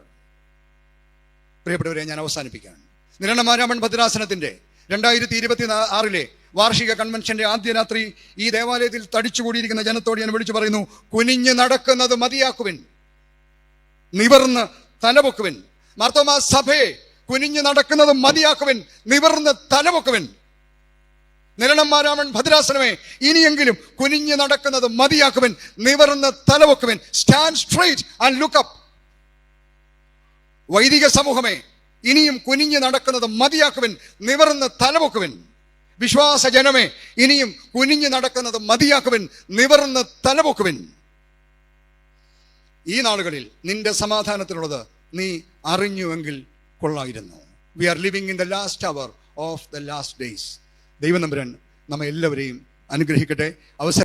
പ്രിയപ്പെട്ടവരെ, ഞാൻ അവസാനിപ്പിക്കുകയാണ്. നിരണമാരാമൺ ഭദ്രാസനത്തിൻ്റെ 2026 വാർഷിക കൺവെൻഷന്റെ ആദ്യ രാത്രി ഈ ദേവാലയത്തിൽ തടിച്ചുകൂടിയിരിക്കുന്ന ജനത്തോട് ഞാൻ വിളിച്ചു പറയുന്നു, കുനിഞ്ഞ് നടക്കുന്നത് മതിയാക്കുവിൻ, നിവർന്ന് തലപൊക്കുവിൻ. മാർത്തോമാ സഭയെ, കുനിഞ്ഞ് നടക്കുന്നത് മതിയാക്കുവിൻ, നിവർന്ന് തലപൊക്കുവിൻ. നിരണന്മാരാമൻ ഭദ്രാസനമേ, ഇനിയെങ്കിലും കുനിഞ്ഞു നടക്കുന്നത് മതിയാക്കുവൻ, നിവർന്ന് തലവെക്കുവൻ. Stand straight and look up. വൈദിക സമൂഹമേ, ഇനിയും കുനിഞ്ഞു നടക്കുന്നത് മതിയാക്കുവൻ, നിവർന്ന് തലവെക്കുവൻ. വിശ്വാസ ജനമേ, ഇനിയും കുനിഞ്ഞു നടക്കുന്നത് മതിയാക്കുവൻ, നിവർന്ന് തലവെക്കുവൻ. ഈ നാളുകളിൽ നിന്റെ സമാധാനത്തിനുള്ളത് നീ അറിഞ്ഞുവെങ്കിൽ കൊള്ളായിരുന്നു. We are living in the last hour of the last days. ദൈവം നമ്പുരാൻ നമ്മെ എല്ലാവരെയും അനുഗ്രഹിക്കട്ടെ. അവസരം